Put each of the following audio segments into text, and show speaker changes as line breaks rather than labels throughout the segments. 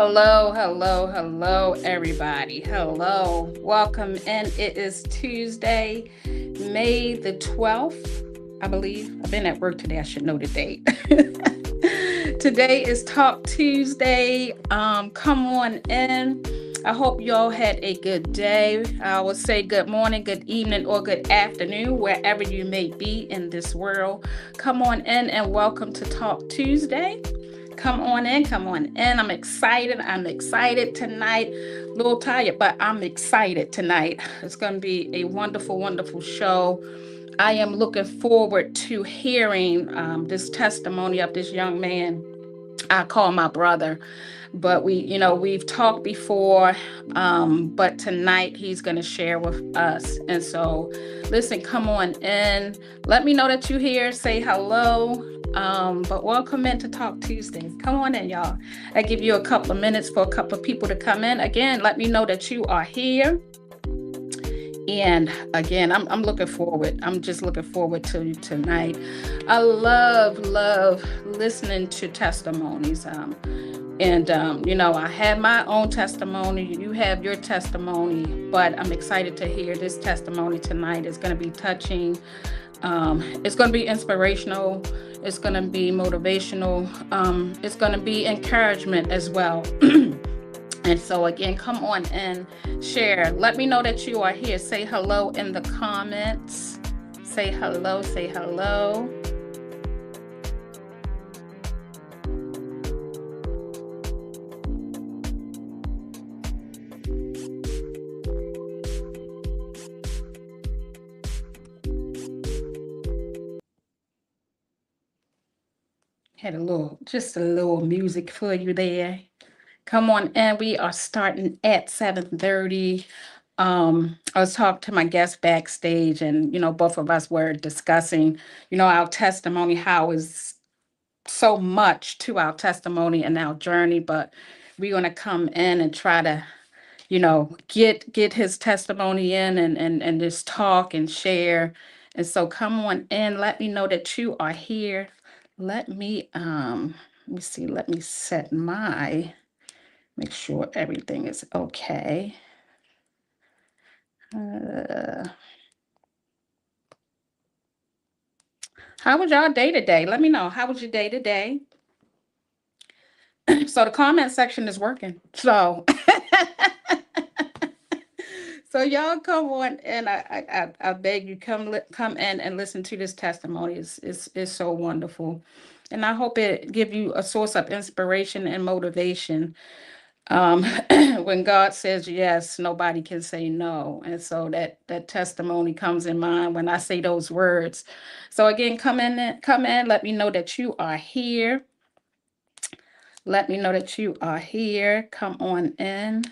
Hello, hello, hello, everybody. Hello, welcome. And it is Tuesday, May the 12th, I believe. I've been at work today. I should know the date. Today is Talk Tuesday. Come on in. I hope you all had a good day. I would say good morning, good evening, or good afternoon, wherever you may be in this world. Come on in and welcome to Talk Tuesday. Come on in, come on in. I'm excited. I'm excited tonight. A little tired, but I'm excited tonight. It's going to be a wonderful, wonderful show. I am looking forward to hearing this testimony of this young man. I call my brother, but we've talked before, but tonight he's going to share with us. And so, listen, come on in. Let me know that you're here. Say hello. But welcome in to Talk Tuesdays. Come on in, y'all. I give you a couple of minutes for a couple of people to come in. Again, let me know that you are here. And again, I'm looking forward. I'm just looking forward to tonight. I love listening to testimonies. I have my own testimony. You have your testimony, but I'm excited to hear this testimony tonight. It's going to be touching. It's going to be inspirational. It's going to be motivational. It's going to be encouragement as well. And so again, come on and share. Let me know that you are here. Say hello in the comments. Say hello, say hello. Had just a little music for you there. Come on, and we are starting at 7:30. I was talking to my guest backstage, and both of us were discussing, our testimony, how is so much to our testimony and our journey, but we're gonna come in and try to, get his testimony in and just talk and share. And so come on in, let me know that you are here. Let me see, let me set make sure everything is okay. Uh, how was y'all day today? Let me know. How was your day today? So the comment section is working. So so y'all come on and I beg you come in and listen to this testimony. It's so wonderful. And I hope it give you a source of inspiration and motivation. When God says yes, nobody can say no. And so that testimony comes in mind when I say those words. So again, come in, let me know that you are here. Let me know that you are here. Come on in.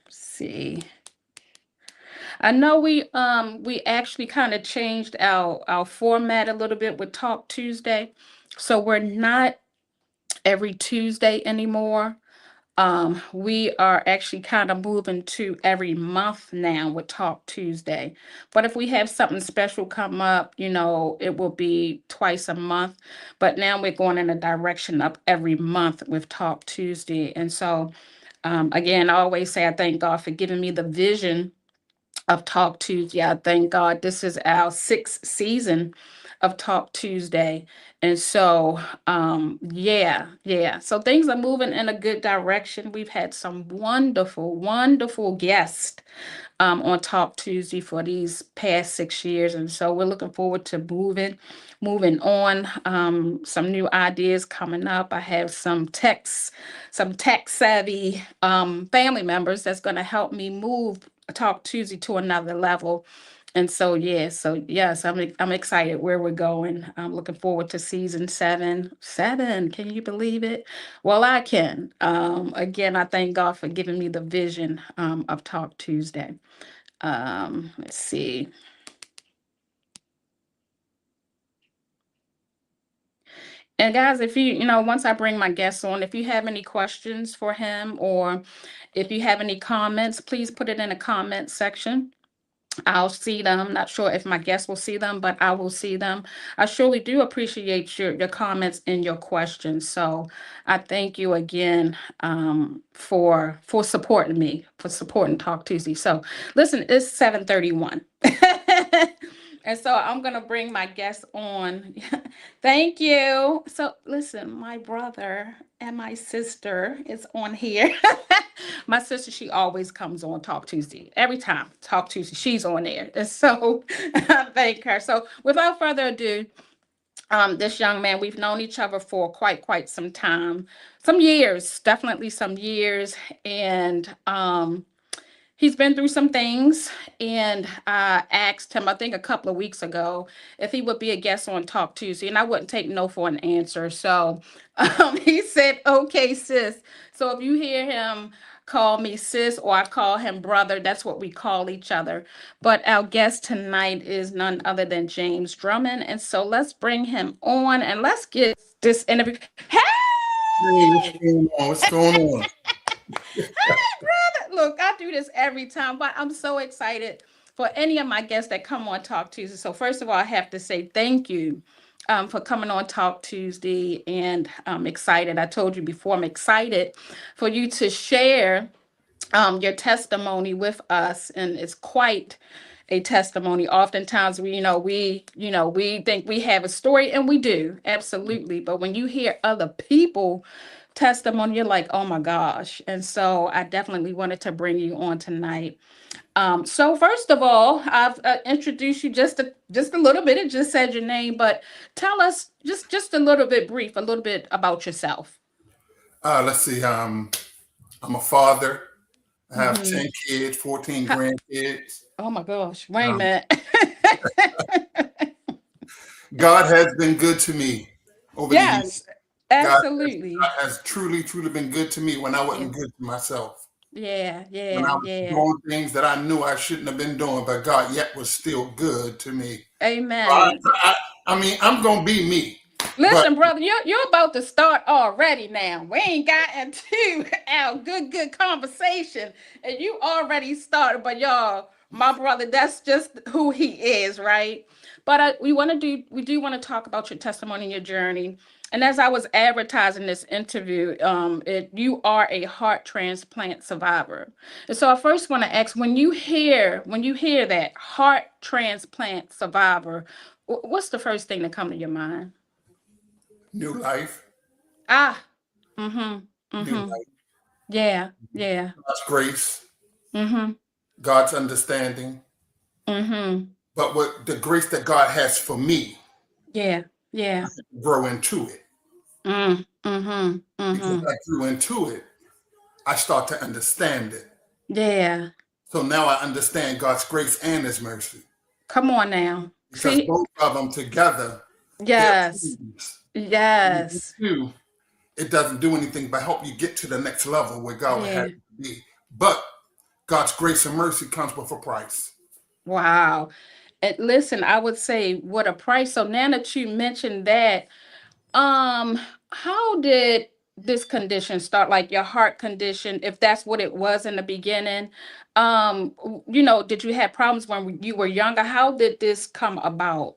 See. I know we actually kind of changed our format a little bit with Talk Tuesday. So we're not every Tuesday anymore. We are actually kind of moving to every month now with Talk Tuesday. But if we have something special come up, it will be twice a month. But now we're going in the direction of every month with Talk Tuesday. And so, again, I always say I thank God for giving me the vision of Talk Tuesday. I thank God this is our sixth season of Talk Tuesday. And so, yeah. So things are moving in a good direction. We've had some wonderful, wonderful guests on Talk Tuesday for these past 6 years. And so we're looking forward to moving on. Some new ideas coming up. I have some tech savvy family members that's going to help me move Talk Tuesday to another level. And so, yeah, so yes, I'm excited where we're going. I'm looking forward to season 7. 7, can you believe it? Well, I can. Again, I thank God for giving me the vision of Talk Tuesday. Let's see. And guys, if once I bring my guests on, if you have any questions for him or if you have any comments, please put it in the comment section. I'll see them. Not sure if my guests will see them, but I will see them. I surely do appreciate your comments and your questions. So I thank you again for supporting me, for supporting Talk Tuesday. So listen, it's 7:31. And so I'm gonna bring my guests on. Thank you. So listen, my brother and my sister is on here. My sister, she always comes on Talk Tuesday. Every time Talk Tuesday, she's on there. And so I thank her. So without further ado, this young man, we've known each other for quite some time, some years, definitely some years. And he's been through some things, and I asked him, I think a couple of weeks ago, if he would be a guest on Talk Tuesday, and I wouldn't take no for an answer. So he said, okay, sis. So if you hear him call me sis or I call him brother, that's what we call each other. But our guest tonight is none other than James Drummond. And so let's bring him on and let's get this interview. Hey!
Hey, what's going on? What's going on?
Look, I do this every time, but I'm so excited for any of my guests that come on Talk Tuesday. So first of all, I have to say thank you for coming on Talk Tuesday, and I'm excited. I told you before, I'm excited for you to share your testimony with us, and it's quite a testimony. Oftentimes, we think we have a story, and we do absolutely. But when you hear other people testimony, you're like, oh my gosh. And so I definitely wanted to bring you on tonight. So first of all, I've introduced you just a little bit. It just said your name, but tell us just a little bit brief, a little bit about yourself.
Let's see. I'm a father. I have
Mm-hmm.
10 kids, 14 grandkids.
Oh my gosh, wait a
Um,
minute.
God has been good to me over the years.
Yes,
God
absolutely.
has truly been good to me when I
Yeah,
wasn't good to myself.
yeah,
When
yeah,
I was
yeah.
doing things that I knew I shouldn't have been doing, but God yet was still good to me. So
Amen.
I mean, I'm going to be me. But
Listen, brother, you're about to start already now. We ain't got into our good conversation, and you already started. But y'all, my brother, that's just who he is, right? But we do want to talk about your testimony and your journey. And as I was advertising this interview, you are a heart transplant survivor. And so I first want to ask, when you hear that heart transplant survivor, what's the first thing that come to your mind?
new life,
Ah, mm-hmm,
new
mm-hmm.
life,
Yeah, yeah.
God's grace,
Mm-hmm,
God's understanding.
mm-hmm.
But what the grace that God has for me,
Yeah, yeah.
grow into it.
Mm-hmm,
Because
mm-hmm.
I grew into it, I start to understand it.
Yeah.
So now I understand God's grace and His mercy.
Come on now.
Because
See?
both of them together, they're
Yes.
tools. And the
Yes.
two, it doesn't do anything but help you get to the next level where God would have
Yeah.
you to be. But God's grace and mercy comes with a price.
Wow. And listen, I would say what a price. So now that you mentioned that, Um, how did this condition start? Like your heart condition, if that's what it was in the beginning? Did you have problems when you were younger? How did this come about?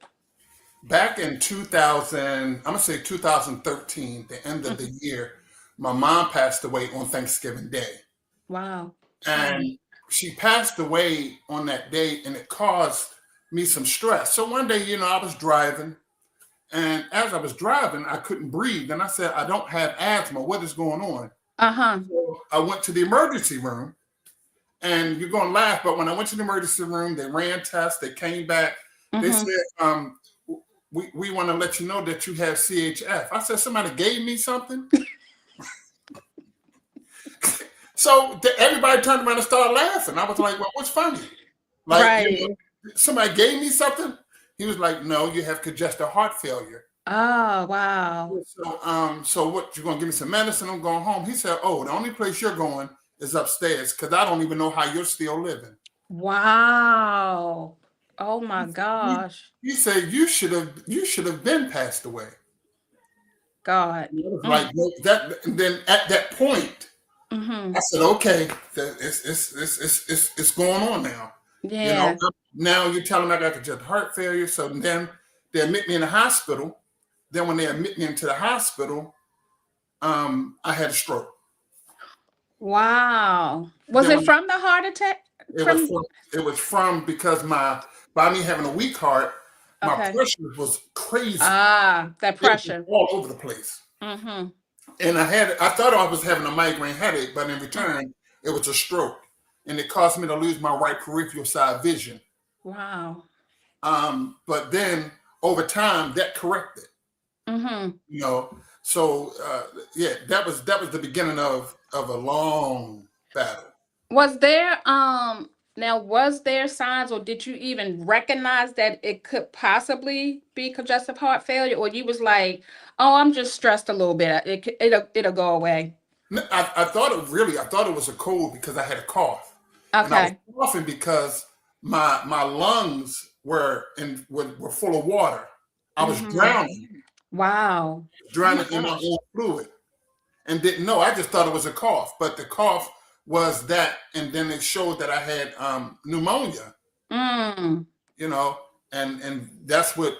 Back in 2000, I'm going to say 2013, the end of the
Mhm.
year, my mom passed away on Thanksgiving Day.
Wow. Sorry.
And she passed away on that day, and it caused me some stress. So one day, I was driving, and as I was driving, I couldn't breathe. And I said, I don't have asthma. What is going on?
Uh-huh.
So I went to the emergency room, and you're going to laugh, but when I went to the emergency room, they ran tests, they came back, they
Mm-hmm.
said, we want to let you know that you have CHF. I said, somebody gave me something. So everybody turned around and started laughing. I was like, well, what's funny? Like,
Right.
somebody gave me something. He was like, no, you have congestive heart failure.
Oh, wow.
So what, you're going to give me some medicine? I'm going home. He said, oh, the only place you're going is upstairs because I don't even know how you're still living.
Wow. Oh my
He,
gosh.
he said, you should have been passed away.
God.
And I was
Mm.
like, "No, that." And then at that point, I
Mm-hmm.
said, okay, it's going on now.
Yeah.
Now you're telling me I got congestive heart failure. So then they admit me in the hospital. Then when they admit me into the hospital, I had a stroke.
Wow. Was
Then
it
when
from the heart attack?
it was
From
from, it was from because by me having a weak heart, my
okay.
pressure was crazy.
Ah, that
It was
pressure.
all over the place.
Mm-hmm.
And I thought I was having a migraine headache, but in return, it was a stroke. And it caused me to lose my right peripheral side vision.
Wow.
But then over time, that corrected.
Mm-hmm.
You know, so yeah, that was the beginning of a long battle.
Was there now was there signs or did you even recognize that it could possibly be congestive heart failure or you was like, "Oh, I'm just stressed a little bit. It'll go away."
I thought it was a cold because I had a cough, and I was
Okay.
coughing because my lungs were full of water. I was
Mm-hmm. Wow. Oh my
drowning in my
gosh.
own fluid, and didn't know. I just thought it was a cough, but the cough was that, and then it showed that I had pneumonia.
Mm.
You know, and that's what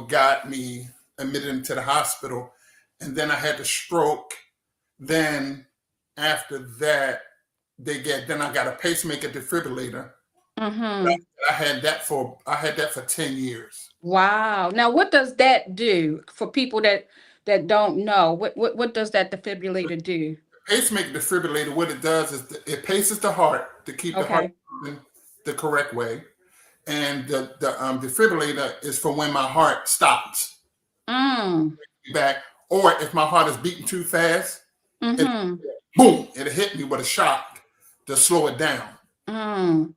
got me admitted into the hospital, and then I had the stroke. Then after that, then I got a pacemaker defibrillator.
Mm-hmm.
I had that for 10 years.
Wow. Now, what does that do for people that don't know? What does that defibrillator do?
Pacemaker defibrillator, what it does is it paces the heart to keep the heart
Okay.
moving the correct way, and the defibrillator is for when my heart stops
Mm.
back, or if my heart is beating too fast, it
Mm-hmm.
boom, it hit me with a shock to slow it down.
Mm.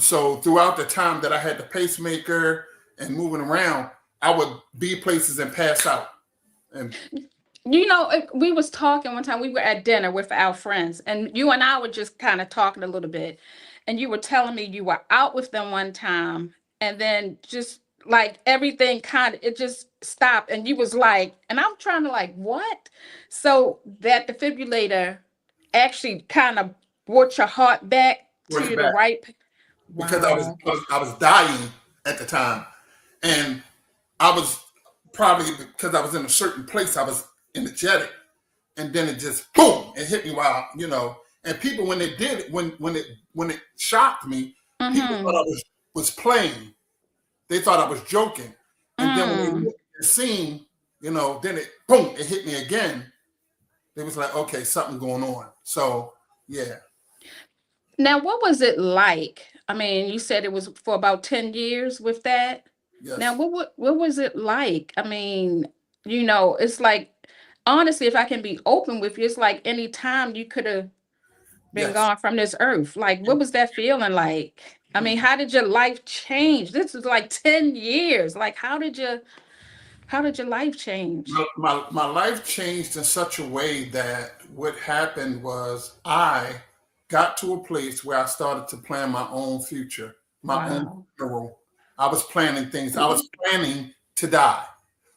So throughout the time that I had the pacemaker and moving around, I would be places and pass out. And
We was talking one time. We were at dinner with our friends, and you and I were just kind of talking a little bit. And you were telling me you were out with them one time, and then just like everything kind of it just stopped, and you was like, and I'm trying to like what? So that defibrillator actually kind of brought your heart back
brought it
to the
back
right.
because
Wow.
I was dying at the time, and I was probably because I was in a certain place, I was energetic, and then it just boom, it hit me while And people when they did it, when it shocked me, people thought
Mm-hmm.
I was playing. They thought I was joking, and then when they
Mm.
looked at the scene, then it boom, it hit me again. They was like, okay, something going on. So yeah,
Now, what was it like? I mean, you said it was for about 10 years with that. Now,
yes,
what was it like? I mean, it's like honestly, if I can be open with you, it's like any time you could have been
yes.
gone from this earth. Like, what was that feeling like? I mean, how did your life change? This is like 10 years. Like, how did your life change?
My life changed in such a way that what happened was I got to a place where I started to plan my own future, my own
Wow.
funeral. I was planning things. I was planning to die.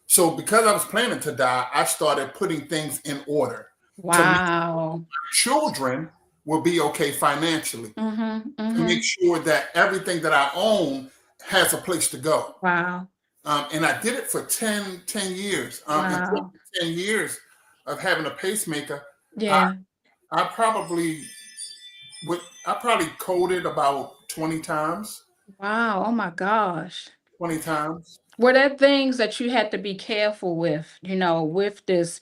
So because I was planning to die, I started putting things in order to make
Wow.
children will be okay financially,
Mm-hmm.
to make
Mm-hmm.
sure that everything that I own has a place to go.
Wow.
And I did it for 10 years. And throughout
Wow.
the 10 years of having a pacemaker, I,
Yeah.
I probably I probably coded about 20 times.
Wow. Oh my gosh.
20 times.
Were there things that you had to be careful with, with this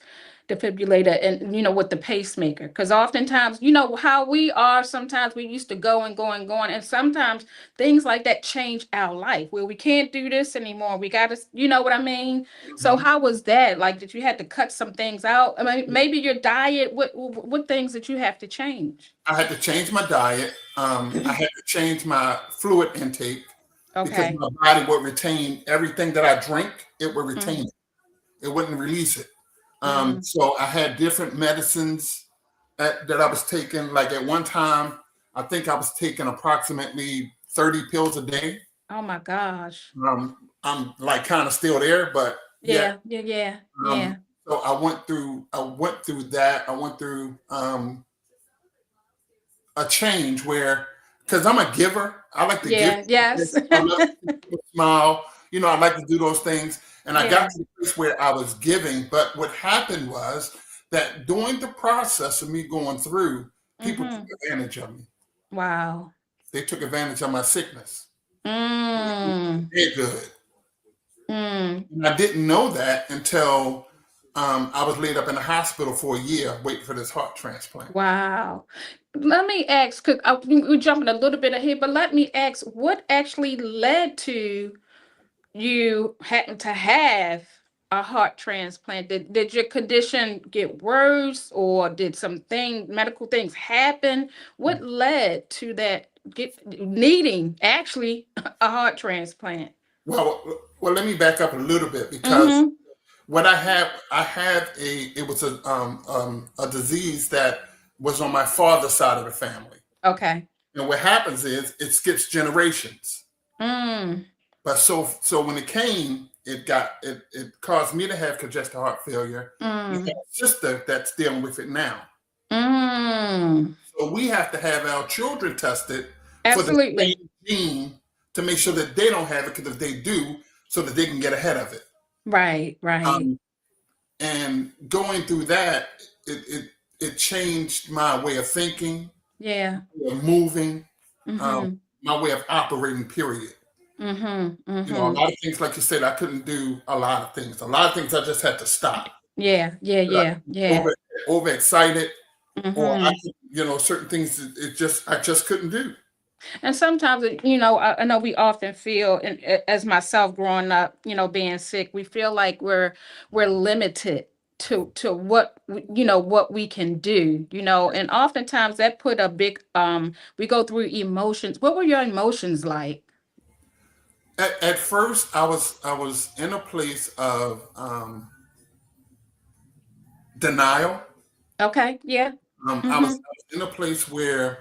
defibrillator and, with the pacemaker? Because oftentimes, how we are, sometimes we used to go and go and go on. And sometimes things like that change our life where we can't do this anymore. We got to, you know what I mean? So
Mhm.
how was that? Like, did you have to cut some things out? I mean, maybe your diet, what things did you have to change?
I had to change my diet. I had to change my fluid intake because
Okay.
my body would retain everything that I drink. It would retain
Mm,
it. It wouldn't release it.
mm.
So I had different medicines that I was taking. Like at one time, I think I was taking approximately 30 pills a day.
Oh my gosh.
I'm like kind of still there, but yeah.
Yeah, yeah, yeah,
Um,
yeah.
so I went through that. I went through a change where because I'm a giver. I like to give.
Yeah, yes.
I love to see people smile. I like to do those things. And I got
Yeah.
to the place where I was giving. But what happened was that during the process of me going through, people took
Mm-hmm.
advantage of me.
Wow.
They took advantage of my sickness.
Mm.
They're good.
Mm.
And I didn't know that until I was laid up in the hospital for a year waiting for this heart transplant.
Wow. Let me ask, because we're jumping a little bit ahead, but let me ask, what actually led to you having to have a heart transplant? Did your condition get worse, or did medical things happen? What led to that needing actually a heart transplant?
Well, let me back up a little bit because
Mm-hmm.
what I had it was a disease that was on my father's side of the family.
Okay.
And what happens is it skips generations.
Mm.
But so when it came, it caused me to have congestive heart failure. And I have
Mm.
a sister that's dealing with it now.
Mm.
So we have to have our children tested for the
Absolutely.
same gene to make sure that they don't have it, because if they do, so that they can get ahead of it.
Right, right.
Um, and going through that, it, it it changed my way of thinking,
Yeah.
way of moving, um,
Mm-hmm.
my way of operating. Period.
Mm-hmm.
A
Mm-hmm.
lot of things, like you said, I couldn't do a lot of things. A lot of things I just had to stop.
Yeah, yeah,
Like
yeah, yeah.
over overexcited, or
Mm-hmm.
certain things. I just couldn't do.
And sometimes, I know we often feel, and as myself growing up, being sick, we feel like we're limited to what we can do, and oftentimes that put a big we go through emotions. What were your emotions like?
At first, I was in a place of denial.
Okay, yeah.
I was in a place where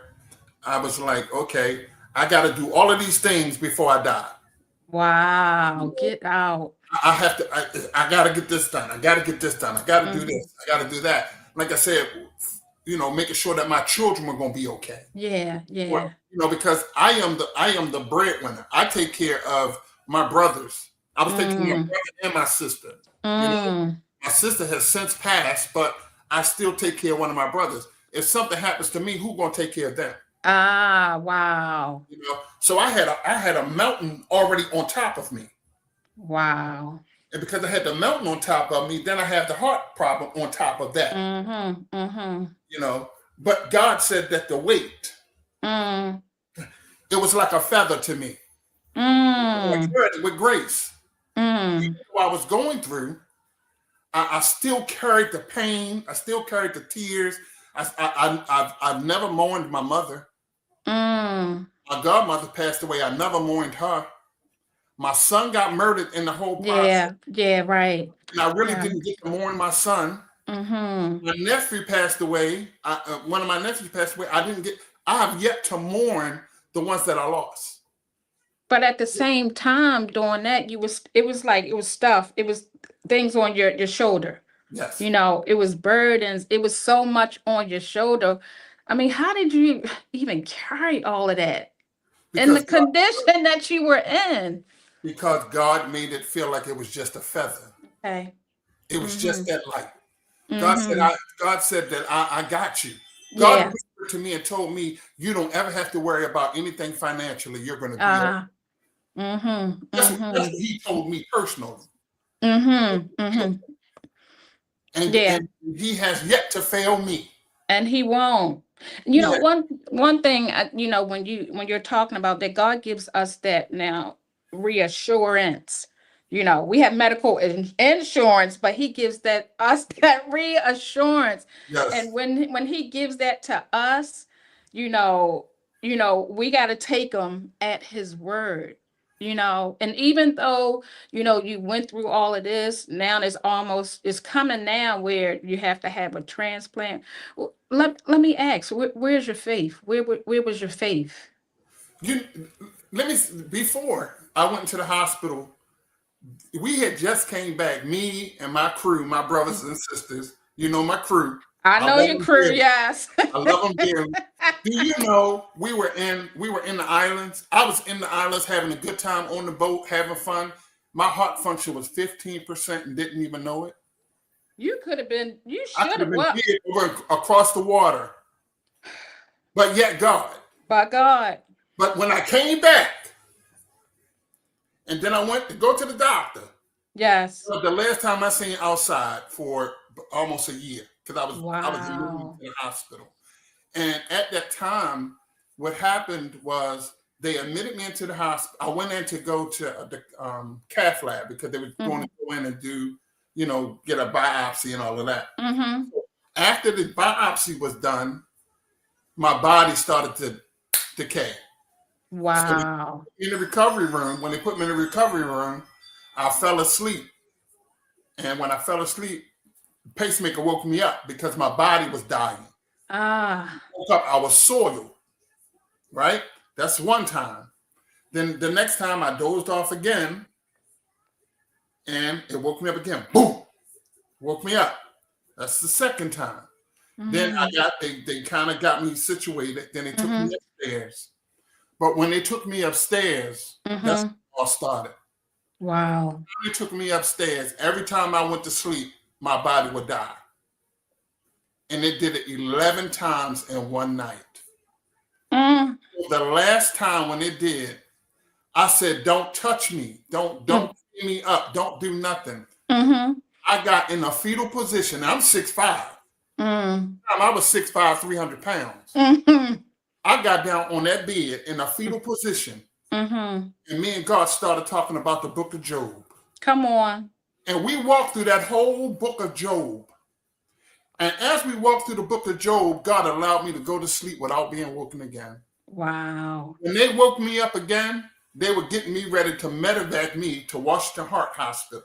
I was like, okay, I got to do all of these things before I die.
Wow, get out.
I have to. I got to get this done. I got to get this done. I got to do
Hmm.
this. I got to do that. Like I said, making sure that my children were going to be okay.
Yeah,
Well,
yeah.
because I am the breadwinner. I take care of my brothers. I was taking care of my
Mm,
brother and my sister. You know,
mm.
my sister has since passed, but I still take care of one of my brothers. If something happens to me, who's going to take care of them?
Ah, wow.
So I had a mountain already on top of me.
Wow.
And because I had the mountain on top of me, then I have the heart problem on top of that.
Mm-hmm. Mm-hmm.
You know, but God said that the weight,
Mm,
it was like a feather to me. I
mm,
carried it with grace.
mm.
While I was going through, I still carried the pain. I still carried the tears. I've never mourned my mother.
Mm.
My godmother passed away. I never mourned her. My son got murdered in the whole process,
Yeah, yeah, right.
and I really
Yeah.
didn't get to mourn my son.
Mm-hmm.
My nephew passed away. One of my nephews passed away. I didn't get. I have yet to mourn the ones that I lost.
But at the same time, doing that, it was like it was stuff. It was things on your shoulder.
Yes,
It was burdens. It was so much on your shoulder. I mean, how did you even carry all of that in the
because
condition that you were in?
God made it feel like it was just a feather.
Okay.
It was
Mm-hmm.
just that light. God said,
Mm-hmm.
I got you. God
Yeah.
whispered to me and told me, you don't ever have to worry about anything financially. You're going to be okay.
Mm-hmm.
That's
Mm-hmm.
what he told me personally.
Mm-hmm. Mm-hmm. Yeah.
And he has yet to fail me.
And he won't.
Yeah.
One thing, when you're talking about that, God gives us that now reassurance. We have medical insurance, but He gives that us that reassurance. And
Yes.
when He gives that to us, you know, we got to take Him at His word. And even though you went through all of this, now it's coming now where you have to have a transplant. Let me ask, where's your faith? Where was your faith?
You let me before I went into the hospital, we had just came back, me and my crew, my brothers and sisters, my crew.
I
I
know
love
your
them
crew,
dearly.
yes.
I love them dearly. Do you know we were in the islands? I was in the islands having a good time on the boat, having fun. My heart function was 15% and didn't even know it.
You
I
should
could have
have,
been
well,
dead over across the water, but yet God.
by God.
But when I came back, and then I went to go to the doctor.
Yes.
The last time I seen outside for almost a year because I was admitted to
Wow.
the hospital. And at that time, what happened was they admitted me into the hospital. I went in to go to the cath lab because they were going
Mm-hmm.
to go in and do, get a biopsy and all of that.
Mm-hmm.
After the biopsy was done, my body started to decay. So they put
Wow.
me in the recovery room. When they put me in the recovery room, I fell asleep. And when I fell asleep, the pacemaker woke me up because my body was dying.
Ah.
Woke up, I was soiled, right? That's one time. Then the next time I dozed off again and it woke me up again. Boom! Woke me up. That's the second time. Then
Mm-hmm.
they kind of got me situated. Then they took me
Mm-hmm.
upstairs. But when they took me upstairs, that's when
Mm-hmm.
it all started.
Wow.
When they took me upstairs, every time I went to sleep, my body would die. And it did it 11 times in one night.
Mm.
The last time when it did, I said, "Don't touch me. Don't clean me up. Don't do nothing."
Mm-hmm.
I got in a fetal position. I'm 6'5".
Mm.
I was 6'5", 300 pounds.
Mm-hmm.
I got down on that bed in a fetal position,
Mm-hmm.
and me and God started talking about the book of Job.
Come on.
And we walked through that whole book of Job. And as we walked through the book of Job, God allowed me to go to sleep without being woken again.
Wow.
When they woke me up again, they were getting me ready to medevac me to Washington Heart Hospital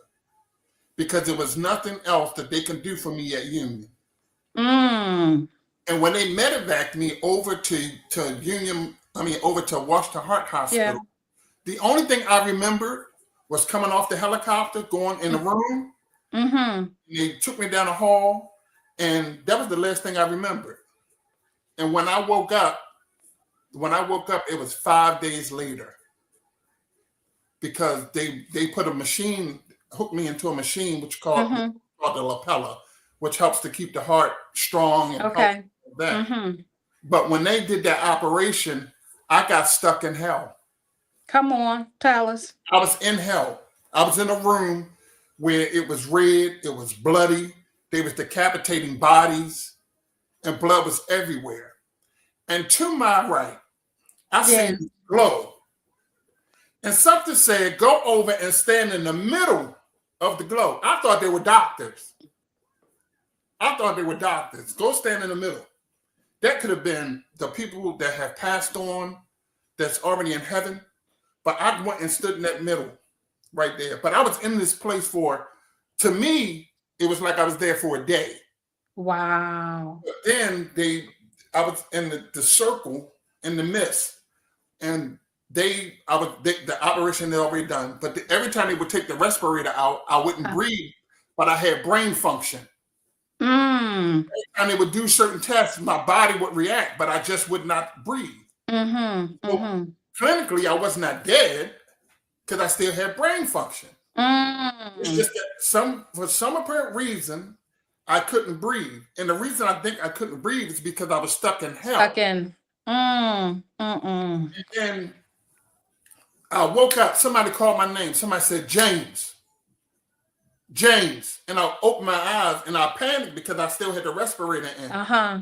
because there was nothing else that they can do for me at Union.
Mm.
And when they medevaced me over over to Washington Heart
Yeah.
Hospital, the only thing I remembered was coming off the helicopter, going in the room,
Mm-hmm.
and they took me down the hall, and that was the last thing I remembered. And when I woke up, it was 5 days later because they put a machine, hooked me into a machine
Mm-hmm.
called the lapella, which helps to keep the heart strong and helps
Okay.
with that.
Mm-hmm.
But when they did that operation, I got stuck in hell.
Come on. Tell us.
I was in hell. I was in a room where it was red, it was bloody, they was decapitating bodies, and blood was everywhere. And to my right, I
Yeah.
seen this glow. And something said, go over and stand in the middle of the glow. I thought they were doctors. Go stand in the middle. That could have been the people that have passed on, that's already in heaven. But I went and stood in that middle right there. But I was in this place to me, it was like I was there for a day.
Wow.
But then I was in the circle in the mist, and the operation they already done. But every time they would take the respirator out, I wouldn't breathe, but I had brain function.
Mm.
Every time they would do certain tests, my body would react, but I just would not breathe.
Mm-hmm.
So
Mm-hmm.
clinically, I was not dead because I still had brain function. It's
Mm.
just that for some apparent reason, I couldn't breathe. And the reason I think I couldn't breathe is because I was stuck in hell.
Stuck in. Mm.
And then I woke up, somebody called my name. Somebody said, James. James. And I opened my eyes and I panicked because I still had the respirator in.
Uh-huh.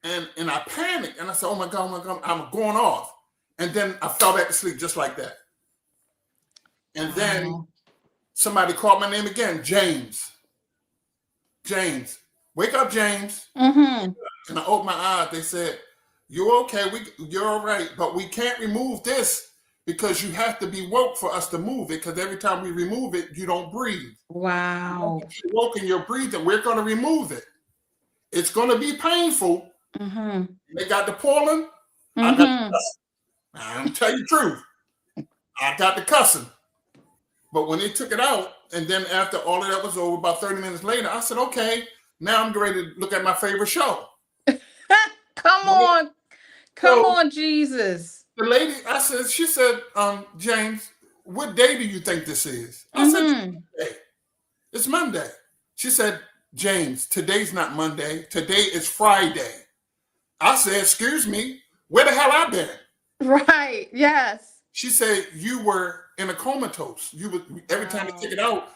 And I panicked and I said, oh my God, I'm going off. And then I fell back to sleep just like that. And then somebody called my name again, James. James. Wake up, James.
Mm-hmm.
And I opened my eyes. They said, you're okay. You're all right. But we can't remove this because you have to be woke for us to move it. Because every time we remove it, you don't breathe.
Wow.
If you're woke and you're breathing, we're going to remove it. It's going to be painful.
Mm-hmm.
They got the pollen. I got the cussing. I'm telling you the truth. I got the cussing. But when they took it out, and then after all of that was over, about 30 minutes later, I said, okay, Now I'm ready to look at my favorite show.
Come
Right?
on. Come
So
on, Jesus.
the lady, she said, James, what day do you think this is? I said,
Mm-hmm.
Monday. It's Monday. She said, James, today's not Monday. Today is Friday. I said, excuse me, where the hell I been?
Right. Yes.
She said, you were in a comatose. You would every time they took
Wow.
it out.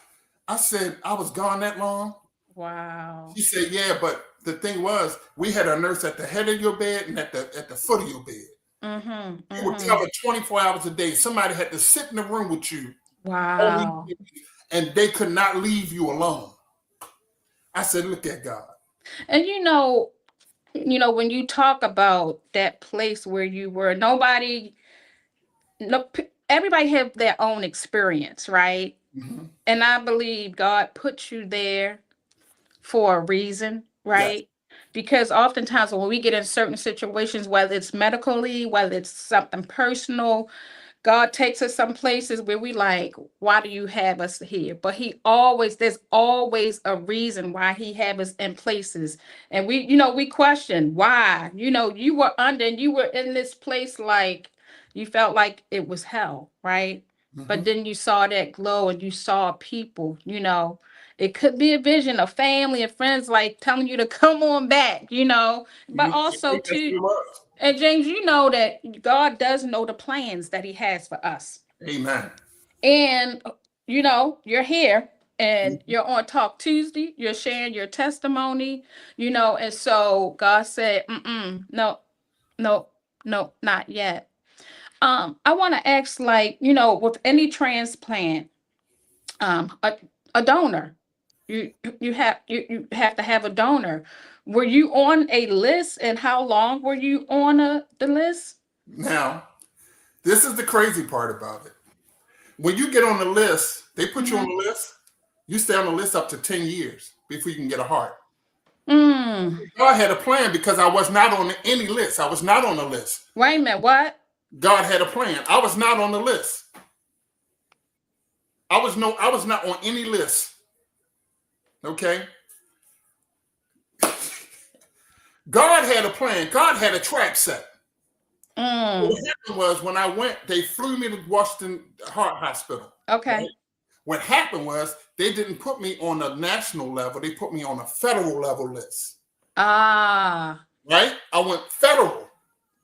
I said, I was gone that long.
Wow.
She said, yeah, but the thing was, we had a nurse at the head of your bed and at the foot of your bed.
Mm-hmm.
You were
Mm-hmm.
covered 24 hours a day. Somebody had to sit in the room with you on these
Wow.
days, and they could not leave you alone. I said, look at God.
And when you talk about that place where you were, nobody, no, everybody have their own experience, right?
Mm-hmm.
And I believe God put you there for a reason,
Yes.
right? Because oftentimes when we get in certain situations, whether it's medically, whether it's something personal, God takes us some places where we like, why do you have us here? But there's always a reason why he have us in places. And we question why. You were under and you were in this place like you felt like it was hell, right?
Mm-hmm.
But then you saw that glow and you saw people. It could be a vision of family and friends like telling you to come on back. But also
That's
too,
what it was.
and James, you know that God does know the plans that He has for us.
Amen.
And, you're here and
Mhm.
you're on Talk Tuesday, you're sharing your testimony. And so God said, no, no, no, not yet. I want to ask, like, with any transplant, a donor, you have to have a donor. Were you on a list, and how long were you on the list?
Now, this is the crazy part about it. When you get on the list, they put you on
Mm-hmm.
the list. You stay on the list up to 10 years before you can get a heart.
Mm.
God had a plan because I was not on any list. I was not on the list.
Wait a minute, what?
God had a plan. I was not on the list. I was not on any list. Okay? God had a plan. God had a track set. What
Mm.
happened was when I went, they flew me to Washington Heart Hospital. Right?
Okay.
What happened was they didn't put me on a national level. They put me on a federal level list.
Ah.
Right? I went federal.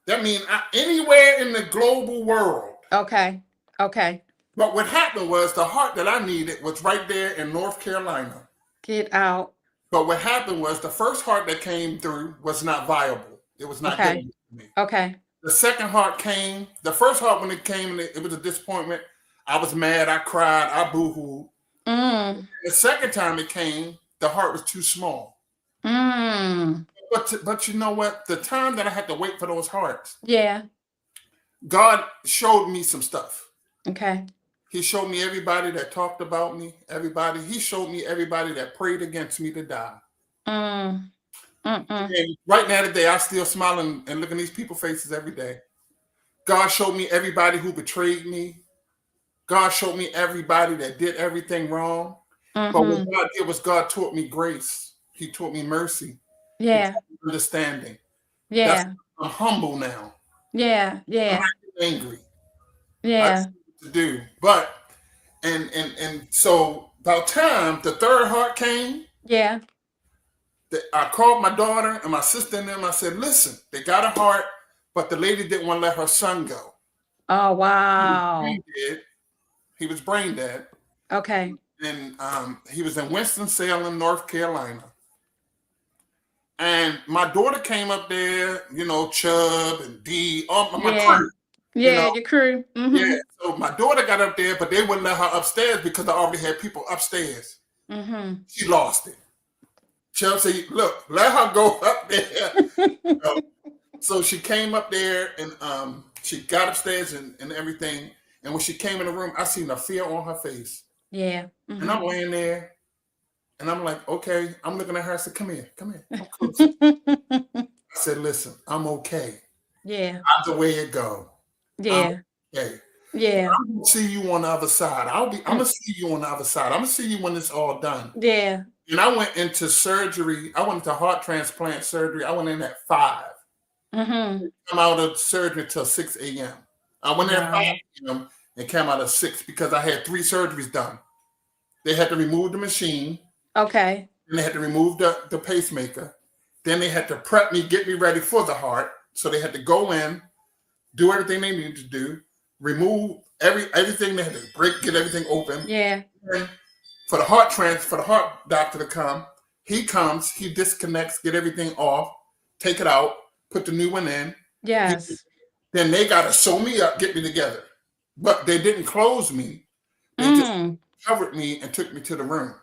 That means anywhere in the global world.
Okay. Okay.
But what happened was the heart that I needed was right there in North Carolina.
Get out.
But what happened was the first heart that came through was not viable. It was not good
Okay.
enough for me.
Okay.
The second heart came. The first heart, when it came, it was a disappointment. I was mad. I cried. I boo-hooed.
Mm.
The second time it came, the heart was too small.
Mm.
But you know what? The time that I had to wait for those hearts,
Yeah.
God showed me some stuff.
Okay.
He showed me everybody that talked about me, everybody. He showed me everybody that prayed against me to die.
Mm. Mm-mm.
And right now today, I still smile and look in these people's faces every day. God showed me everybody who betrayed me. God showed me everybody that did everything wrong. But what
Mm-hmm.
God did was God taught me grace. He taught me mercy. He
Yeah.
taught me understanding. That's
Yeah.
I'm humble now.
Yeah.
I'm
Yeah.
not angry. I just
Yeah.
know what to do. But and so about time the third heart came.
Yeah.
I called my daughter and my sister and them. I said, listen, they got a heart, but the lady didn't want to let her son go.
Oh,
He was brain
wow.
dead. He was brain dead.
Okay.
And he was in Winston-Salem, North Carolina. And my daughter came up there, Chubb and D, all my
Yeah.
crew, you
Yeah.
know.
Your crew.
Yeah.
Mm-hmm.
So my daughter got up there, but they wouldn't let her upstairs because I already had people upstairs.
Mm-hmm.
She lost it. Chubb said, look, let her go up there. So, so she came up there and she got upstairs and everything. And when she came in the room, I seen a fear on her face.
Yeah.
And
Mm-hmm.
I'm laying there and I'm like, okay. I'm looking at her. I said, come here, come closer. I said, listen, I'm okay.
Yeah.
Either way it go, I'm
Yeah.
okay.
Yeah.
I'm gonna see you on the other side. I'm
Mm.
gonna see you on the other side. I'm gonna see you when it's all done.
Yeah.
And I went into surgery. I went into heart transplant surgery. I went in at 5.
Mm-hmm.
Come out of surgery till 6 a.m. I went there at
Wow.
5 a.m. and came out at 6 because I had 3 surgeries done. They had to remove the machine,
Okay.
and they had to remove the pacemaker. Then they had to prep me, get me ready for the heart. So they had to go in, do everything they needed to do, remove everything. They had to break, get everything open.
Yeah.
And for the heart doctor to come, he comes, he disconnects, get everything off, take it out, put the new one in. He,
Yes.
then they got to sew me up, get me together. But they didn't close me. They just
Mm.
covered me and took me to the room.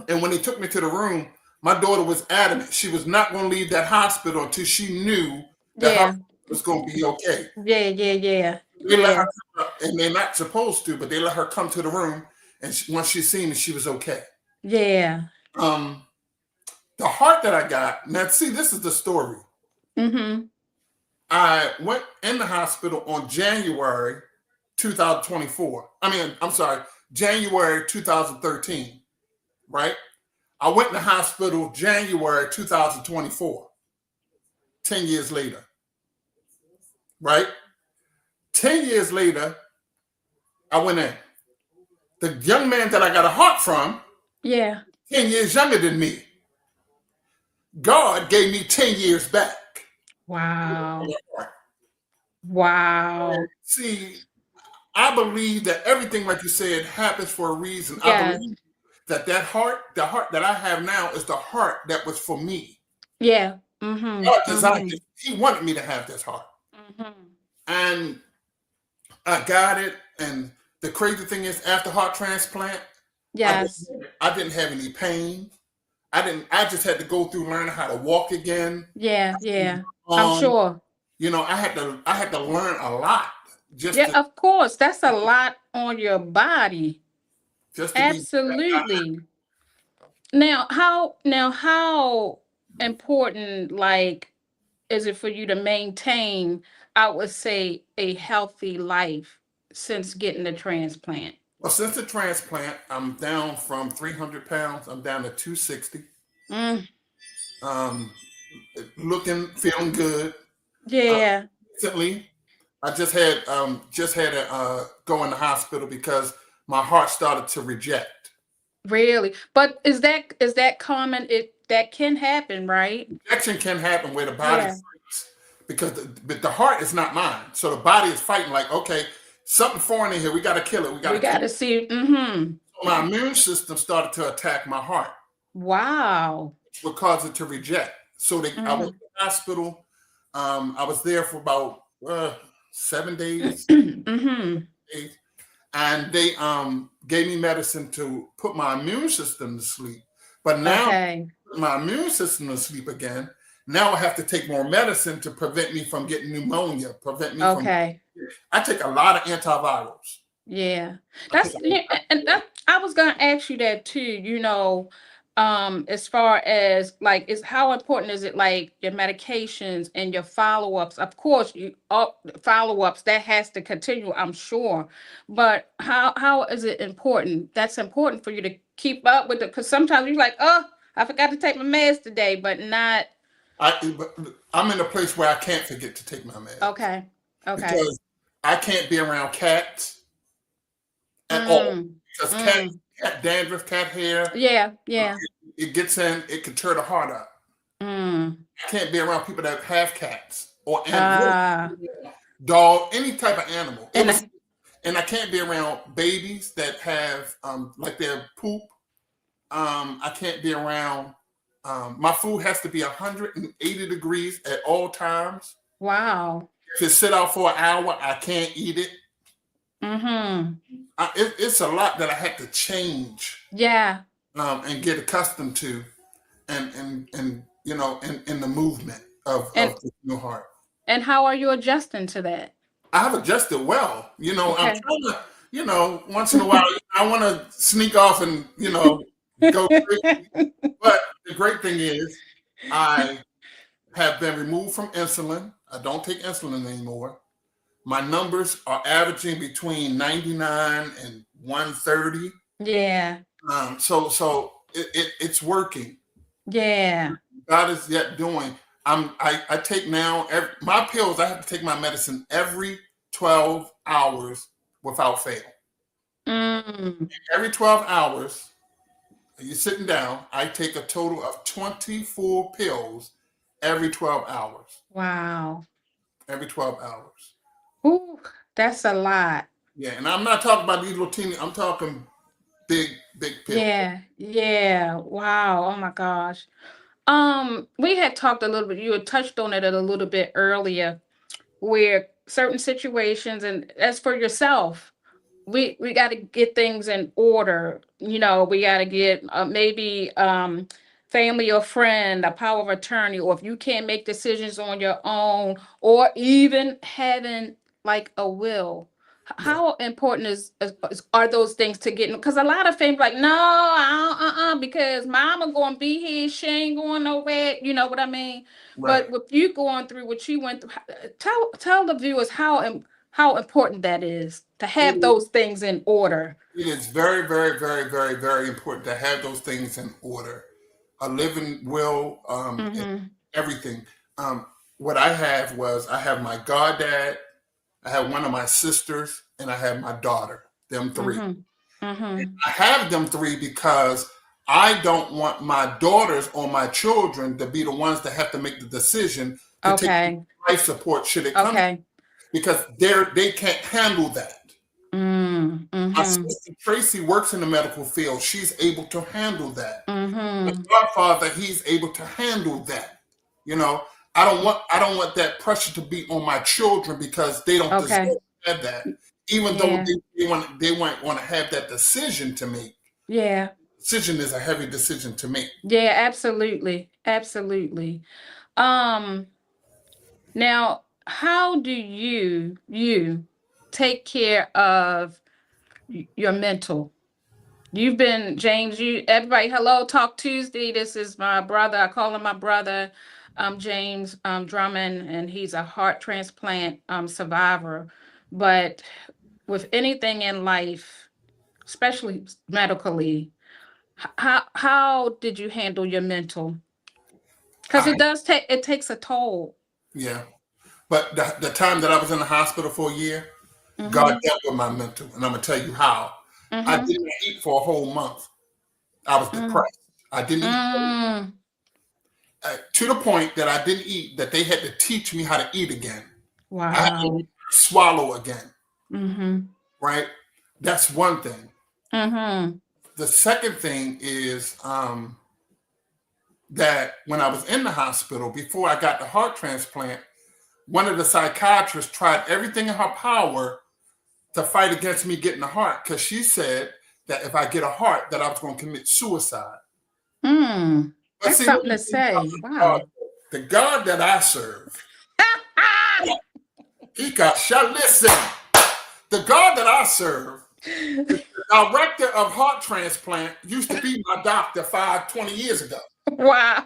And when they took me to the room, my daughter was adamant. She was not going to leave that hospital until she knew that her
Yeah.
was going to be okay.
Yeah. Yeah. Yeah.
They let
Yeah.
her come up, and they're not supposed to, but they let her come to the room. And once she seen me, she was okay.
Yeah.
Um, the heart that I got, now see, this is the story.
Mm-hmm.
I went in the hospital on January 2024. I'm sorry, January 2013, right? I went in the hospital January 2024, 10 years later, right? 10 years later, I went in. The young man that I got a heart from,
Yeah.
10 years younger than me, God gave me 10 years back.
Wow. Wow.
See, I believe that everything, like you said, happens for a reason. I
Yes.
believe that the heart that I have now is the heart that was for me.
Yeah. Mm-hmm.
God designed
Mm-hmm.
it. He wanted me to have this heart.
Mm-hmm.
And I got it. And the crazy thing is, after heart transplant, I
Yes.
didn't, I didn't have any pain. I just had to go through learning how to walk again.
Yeah. Yeah. I'm
Um,
sure.
I had to learn a lot just
Yeah,
to
of course. That's a lot on your body.
just to be.
Absolutely. Now how important like is it for you to maintain, I would say, a healthy life since getting the transplant?
Well, since the transplant, I'm down from 300 pounds. I'm down to 260.
Mm,
Um, looking, feeling good. Uh,
yeah,
Recently, I just had to go in the hospital because my heart started to reject.
really. But is that common? It that can happen, right?
Rejection can happen where the body
Yeah.
fights because but the heart is not mine. So the body is fighting like, okay, something foreign in here. We got to kill it. We got
We
to kill
got
it.
to see. Mm-hmm.
So my immune system started to attack my heart,
Wow.
which would cause it to reject. So I went to
Mm-hmm.
the hospital. I was there for about 7 days,
Mm-hmm.
and they gave me medicine to put my immune system to sleep. But now
Okay.
my immune system to sleep again. Now I have to take more medicine to prevent me from getting pneumonia, prevent me from.
Okay.
I take a lot of antivirals.
Yeah.
I take
That's
a
yeah, and that I was gonna ask you that too, as far as like is how important is it like your medications and your follow-ups? Of course, you follow-ups that has to continue, I'm sure. But how is it important? That's important for you to keep up with it because sometimes you're like, oh, I forgot to take my meds today, but not
I'm in a place where I can't forget to take my meds
okay. Okay.
because I can't be around cats at all
Mm.
because
Mm.
cat dandruff, cat hair,
Yeah, yeah.
it gets in, it can tear the heart up.
Mm.
I can't be around people that have cats or animals,
Ah.
dog, any type of animal. It was,
And
and I can't be around babies that have like their poop. I can't be around. My food has to be 180 degrees at all times.
wow.
If it sit out for an hour, I can't eat it.
Mm-hmm.
It's a lot that I had to change
Yeah.
and get accustomed to, and in the movement
And
of the new heart.
how are you adjusting to that?
I have adjusted well. I'm
Okay.
trying to, once in a while, I want to sneak off and go crazy. But the great thing is, I have been removed from insulin. I don't take insulin anymore. My numbers are averaging between 99 and 130.
Yeah.
So it's working.
Yeah.
God is yet doing. I take now my pills. I have to take my medicine every 12 hours without fail.
Mm.
Every 12 hours, you're sitting down. I take a total of 24 pills every 12 hours.
Wow.
Every 12 hours.
Ooh, that's a lot.
Yeah, and I'm not talking about these little teeny. I'm talking big, big pills.
Yeah. Yeah. Wow. Oh my gosh. We had talked a little bit, you had touched on it a little bit earlier, where certain situations, and as for yourself, we got to get things in order. We got to get maybe family or friend a power of attorney, or if you can't make decisions on your own, or even having like a will.
Yeah,
How important are those things to get? Because a lot of families like, no, because mama gonna be here, she ain't going nowhere. You know what I mean?
right.
But with you going through what you went through, tell the viewers how important that is to
It
have
is,
those things in order.
it is very, very, very, very, very important to have those things in order. A living will,
Mm-hmm.
everything. Um, what I have was I have my goddad, I have one of my sisters, and I have my daughter. Them three.
Mm-hmm. Mm-hmm.
I have them three because I don't want my daughters or my children to be the ones that have to make the decision to take
Okay.
life support should it come,
Okay.
because they can't handle that. My
Mm-hmm.
sister Tracy works in the medical field. She's able to handle that. My
Mm-hmm.
godfather, he's able to handle that. You know, I don't want that pressure to be on my children because they don't deserve
Okay.
to have that. Even though
Yeah.
they might want to have that decision to make.
Yeah.
Decision is a heavy decision to make.
Yeah, absolutely. Absolutely. Um, Now, how do you take care of your mental? You've been James, you everybody, hello, Talk Tuesday. This is my brother. I call him my brother, James Drummond, and he's a heart transplant survivor. But with anything in life, especially medically, how did you handle your mental? Because
I
it takes a toll.
Yeah, but the time that I was in the hospital for a year, God
Mm-hmm.
dealt with my mental, and I'm gonna tell you how. I
Mm-hmm.
didn't eat for a whole month. I was
Mm.
depressed. I didn't eat
Mm.
to the point that I didn't eat. That they had to teach me how to eat again. I had to learn
Wow.
how to swallow again.
Mm-hmm.
Right. That's one thing.
Mm-hmm.
The second thing is that when I was in the hospital before I got the heart transplant, one of the psychiatrists tried everything in her power to fight against me getting a heart because she said that if I get a heart, that I was going to commit suicide.
Mm.
But
That's
see, let
something
me
to
tell you about
say.
God.
Wow.
The God that I serve, he got shut. Listen, the God that I serve, the director of heart transplant, used to be my doctor 20 years ago.
Wow.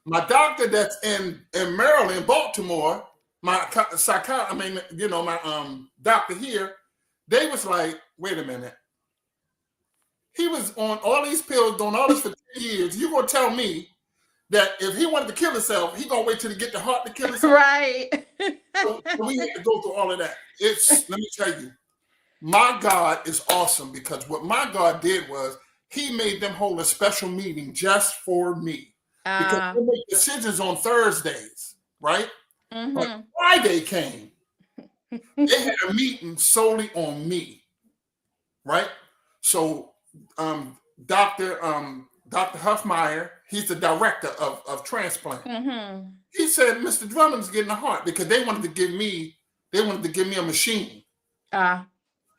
My doctor that's in Maryland, Baltimore, my my doctor here, they was like, wait a minute. He was on all these pills, doing all this for 10 years. You gonna tell me that if he wanted to kill himself, he gonna wait till he get the heart to kill himself?
Right.
So we had to go through all of that. Let me tell you, my God is awesome because what my God did was he made them hold a special meeting just for me. Because
uh,
they make decisions on Thursdays, right? But
mm-hmm.
Friday came, they had a meeting solely on me, right? So um, Dr. Huffmeyer, he's the director of transplant.
Mm-hmm.
He said, Mr. Drummond's getting a heart because they wanted to give me a machine.
Uh,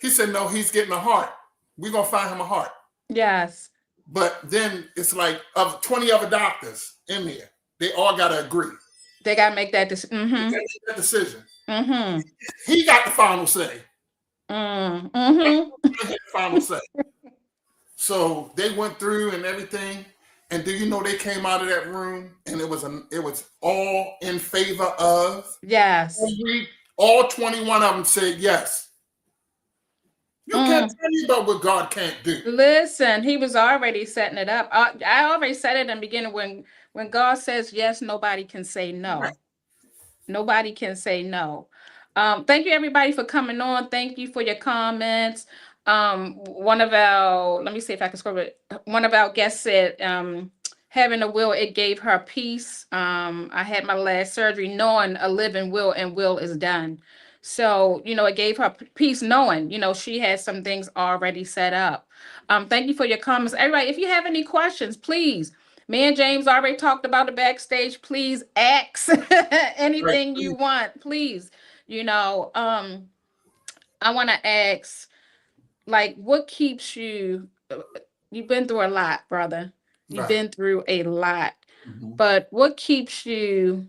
He said, no, he's getting a heart. We're gonna find him a heart.
yes.
But then it's like of 20 other doctors in there, they all gotta agree.
They gotta make that
They
mm-hmm.
gotta make that decision.
Mm-hmm.
He got the final say.
Mm. Mm-hmm.
He had the final say. So they went through and everything. And do you know they came out of that room and it was all in favor of
Yes.
all 21 of them said yes. You can't
Mm.
tell me about what God can't do.
Listen, he was already setting it up. I already said it in the beginning, when God says yes, nobody can say
Right.
no. Nobody can say no. Thank you everybody for coming on. Thank you for your comments. One of our, let me see if I can scroll it. One of our guests said, having a will, it gave her peace. I had my last surgery knowing a living will and will is done. So, it gave her peace knowing, she had some things already set up. Thank you for your comments. Everybody, if you have any questions, please, me and James already talked about the backstage. Please ask
Right.
anything you want. Please. I want to ask, like, what keeps you? You've been through a lot, brother. You've
Right.
been through a lot.
Mhm.
But what keeps you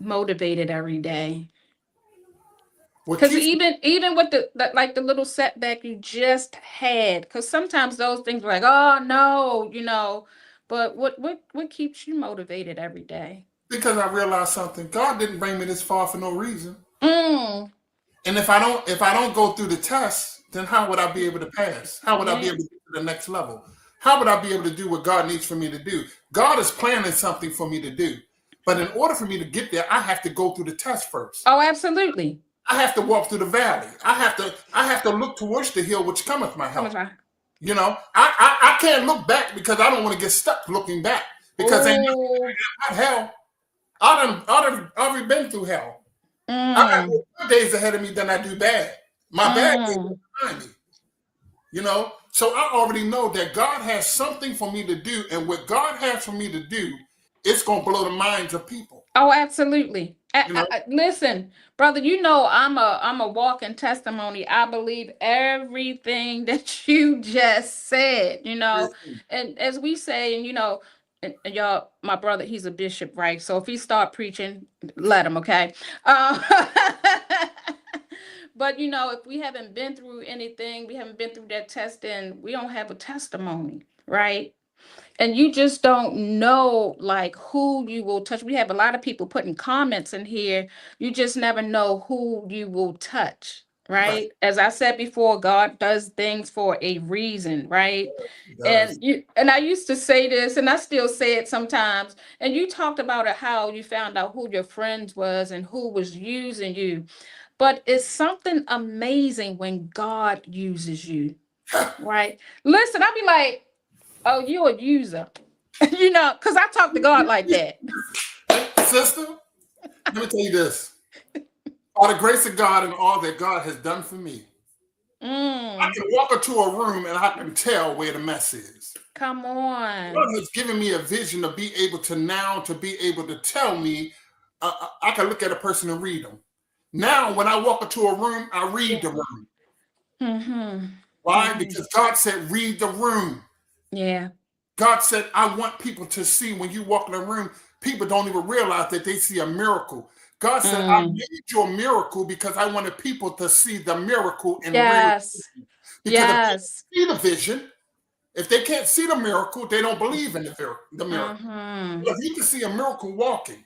motivated every day?
What
Because
keeps
even with like the little setback you just had, because sometimes those things are like, oh no, but what keeps you motivated every day?
because I realized something. God didn't bring me this far for no reason.
Mm,
And if I don't go through the test, then how would I be able to pass? How would I be
yeah.
able to get to the next level? How would I be able to do what God needs for me to do? God is planning something for me to do. But in order for me to get there, I have to go through the test first.
Oh, absolutely.
I have to walk through the valley. I have to look towards the hill which cometh my
Come on,
help.
try.
I can't look back because I don't want to get stuck looking back because ain't
Oh,
not hell. I already been through hell. I got
mm,
more good days ahead of me than I do bad. My bad days
mm.
are behind me. So I already know that God has something for me to do, and what God has for me to do, it's gonna blow the minds of people.
Oh, absolutely.
You know,
Listen, brother, I'm a walking testimony. I believe everything that you just said,
listen,
and as we say, and y'all, my brother, he's a bishop, right? So if he start preaching, let him, okay? Uh, but if we haven't been through anything, we haven't been through that test, then we don't have a testimony, right? And you just don't know like who you will touch. We have a lot of people putting comments in here. You just never know who you will touch,
right?
right? As I said before, God does things for a reason, right?
He does.
And I used to say this and I still say it sometimes. And you talked about it, how you found out who your friends was and who was using you. But it's something amazing when God uses you, right? Listen, I'll be like, oh, you a user. Because I talk to God like that.
Sister, let me tell you this: by the grace of God and all that God has done for me, I
Mm,
can walk into a room and I can tell where the mess is.
come
God
on.
has given me a vision to be able to now to be able to tell me. I can look at a person and read them. Now, when I walk into a room, I read the
Yeah.
room.
Mm-hmm.
Why?
Mm-hmm.
Because God said, read the room.
Yeah.
God said, I want people to see when you walk in a room, people don't even realize that they see a miracle. God said, I
Mm.
made you a miracle because I wanted people to see the miracle in real.
Yes.
Because if they
Yes.
see the vision, if they can't see the miracle, they don't believe in the miracle.
Mm-hmm.
Well, if you can see a miracle walking,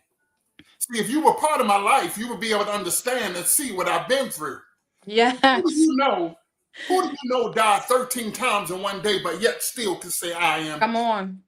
see, if you were part of my life, you would be able to understand and see what I've been through. Who do
Yes.
you know? Who do you know died 13 times in one day, but yet still can say, I am
Come
here?
on.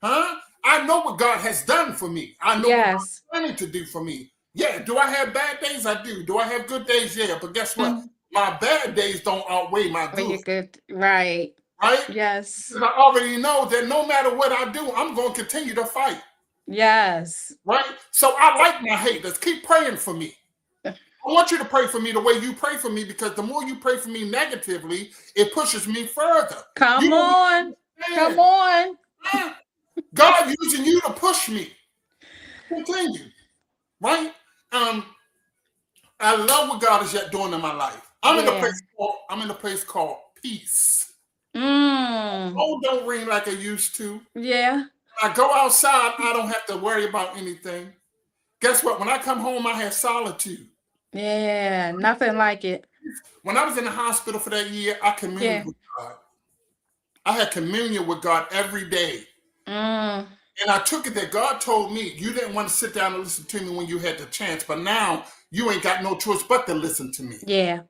Huh? I know what God has done for me. I know what God's
Yes.
planning to do for me. Yeah, do I have bad days? I do. Do I have good days? Yeah, but guess what?
Mm.
My bad days don't outweigh my
Are you
good,
good? Right.
right?
Yes.
Because I already know that no matter what I do, I'm going to continue to fight,
Yes.
right? So I like my haters. Keep praying for me. I want you to pray for me the way you pray for me because the more you pray for me negatively, it pushes me further. You
Come
don't
on. Come
understand.
on.
Huh? God using you to push me. Continue, right? Um, I love what God is yet doing in my life.
Yeah.
I'm in a place called peace.
Mm.
Oh, don't ring like I used to.
Yeah.
When I go outside, I don't have to worry about anything. Guess what? When I come home, I have solitude.
Yeah. Nothing like it.
When I was in the hospital for that year, I communed
Yeah.
with God. I had communion with God every day.
Mm.
And I took it that God told me, you didn't want to sit down and listen to me when you had the chance, but now you ain't got no choice but to listen to me.
Yeah.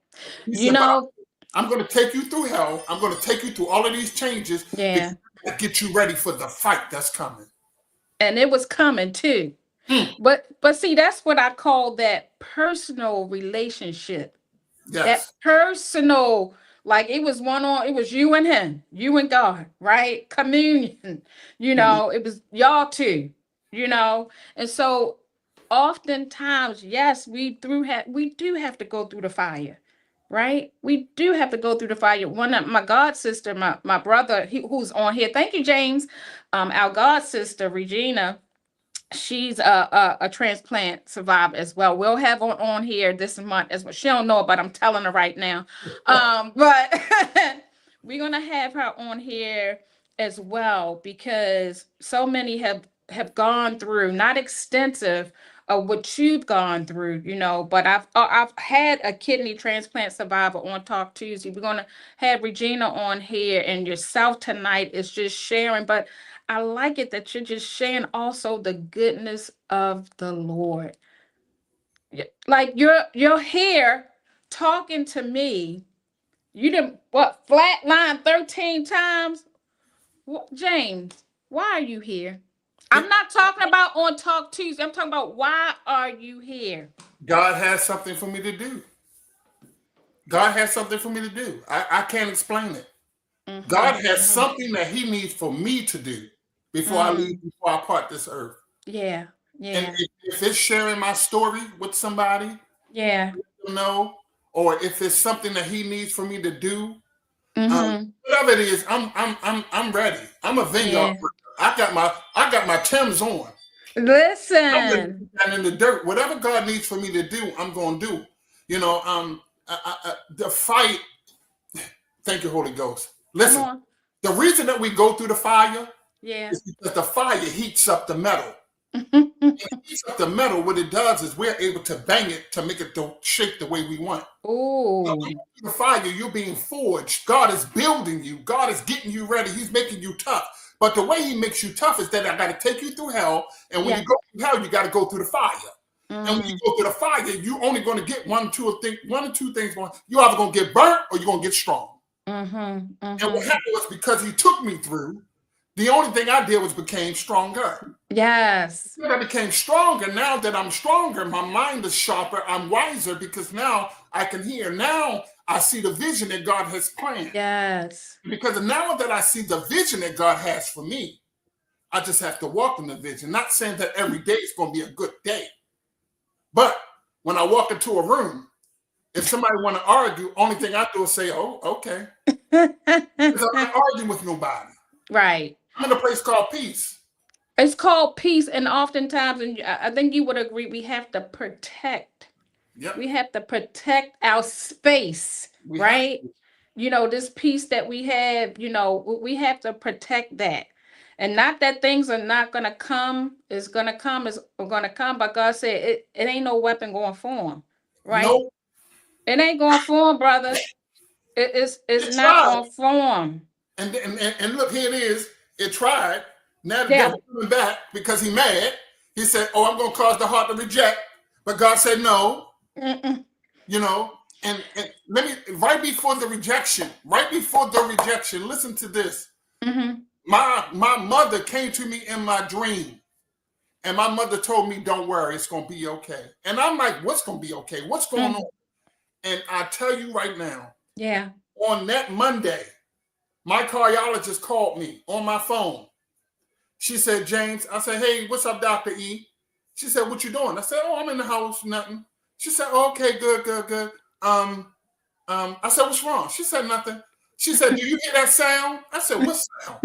He
You
said, but
know,
I'm going to take you through hell. I'm going to take you through all of these changes
Yeah.
because I get you ready for the fight that's coming.
And it was coming too.
Mm,
But see, that's what I call that personal relationship. That
yes.
personal, like it was one on, it was you and him, you and God, right? Communion,
Mhm.
it was y'all two. And so oftentimes, yes, we do have to go through the fire, right? We do have to go through the fire. One of my god sister, my brother, who's on here. Thank you, James. Our god sister, Regina, she's a transplant survivor as well. We'll have on here this month as well. She don't know it, but I'm telling her right now. But we're gonna have her on here as well because so many have gone through, not extensive of what you've gone through, but I've had a kidney transplant survivor on Talk Tuesday. We're gonna have Regina on here, and yourself tonight is just sharing, but I like it that you're just sharing also the goodness of the Lord. Like you're here talking to me. You didn't what flatline 13 times? James, why are you here? I'm
It-
not talking about on Talk Tuesday. I'm talking about why are you here?
God has something for me to do. God has something for me to do. I can't explain it.
Mm-hmm.
God has
Mm-hmm.
something that He needs for me to do before I leave,
Mm,
before I part this earth.
yeah.
And
Yeah.
if it's sharing my story with somebody,
Yeah.
know, or if it's something that He needs for me to do,
Mm-hmm.
whatever it is, I'm ready. I'm a vineyard
Yeah.
worker. I got my Timbs on. I'm ready to
Listen.
put that in the dirt. Whatever God needs for me to do, I'm going to do. The fight. Thank you, Holy Ghost.
Come
Listen,
on.
the reason that we go through the fire
Yeah.
is because the fire heats up the metal. Heats up the metal. What it does is we're able to bang it to make it shape the way we want. So
Oh,
through the fire, you're being forged. God is building you. God is getting you ready. He's making you tough. But the way He makes you tough is that I got to take you through hell. And when you
yeah.
go through hell, you got to go through the fire. And when you
Mm,
go through the fire, you're only going to get one or two things. You're either going to get burnt or you're going to get strong.
mm-hmm,
And what
mm-hmm.
happened was because He took me through, the only thing I did was became stronger.
Yes.
I became stronger. Now that I'm stronger, my mind is sharper. I'm wiser because now I can hear. Now I see the vision that God has planned.
Yes.
Because now that I see the vision that God has for me, I just have to walk in the vision. Not saying that every day is going to be a good day. But when I walk into a room, if somebody want to argue, only thing I do is say, "Oh, okay." Because I'm not arguing with nobody.
Right.
I'm in a place called peace.
It's called peace, and oftentimes, and I think you would agree, we have to protect.
Yep,
We have to protect our space,
we have
right?
to.
This peace that we have, we have to protect that. And not that things are not gonna come, is gonna come, but God said it ain't no weapon going form, right?
No,
It ain't going form, brother. It's
it
not
tried.
going form.
And look, here it is. It tried. Now the
Yeah.
devil coming back because he mad. He said, "Oh, I'm going to cause the heart to reject." But God said, "No."
Mm-mm.
You know. And let me right before the rejection. Listen to this.
Mm-hmm.
My mother came to me in my dream, and my mother told me, "Don't worry, it's going to be okay." And I'm like, "What's going to be okay? What's going
Mm.
on?" And I tell you right now,
Yeah.
on that Monday, my cardiologist called me on my phone. She said, "James," I said, "Hey, what's up, Dr. E?" She said, "What you doing?" I said, "Oh, I'm in the house, nothing." She said, "Oh, okay, good, good, good." I said, "What's wrong?" She said, "Nothing." She said, "Do you hear that sound?" I said, "What sound?"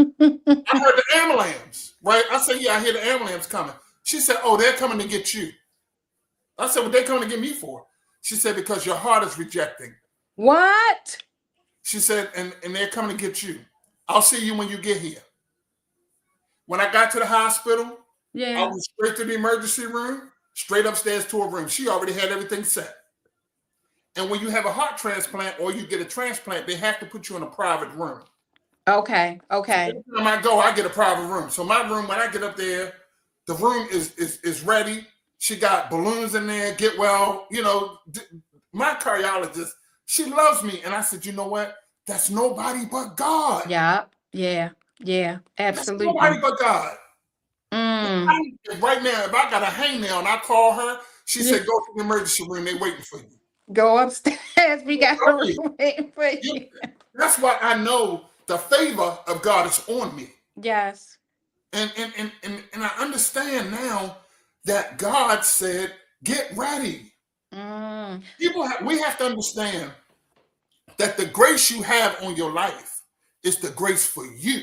I heard the ambulance, right? I said, "Yeah, I hear the ambulance coming." She said, "Oh, they're coming to get you." I said, "What they coming to get me for?" She said, "Because your heart is rejecting."
What?
She said, and they're coming to get you. I'll see you when you get here. When I got to the hospital, I
Yeah.
went straight to the emergency room, straight upstairs to a room. She already had everything set. And when you have a heart transplant or you get a transplant, they have to put you in a private room.
Okay.
So
Okay.
every time I go, I get a private room. So my room, when I get up there, the room is ready. She got balloons in there. Get well, my cardiologist She loves me. And I said, you know what? That's nobody but God.
Yeah. Yeah. Yeah.
That's nobody
Absolutely.
but God.
Mm.
Right now, if I got a hangnail and I call her, she
Yeah.
said, go to the emergency room. They waiting for you.
Go upstairs. We got a
Okay.
room waiting for
You-
you.
That's why I know the favor of God is on me.
Yes.
And I understand now that God said, get ready.
Mm.
We have to understand that the grace you have on your life is the grace for you.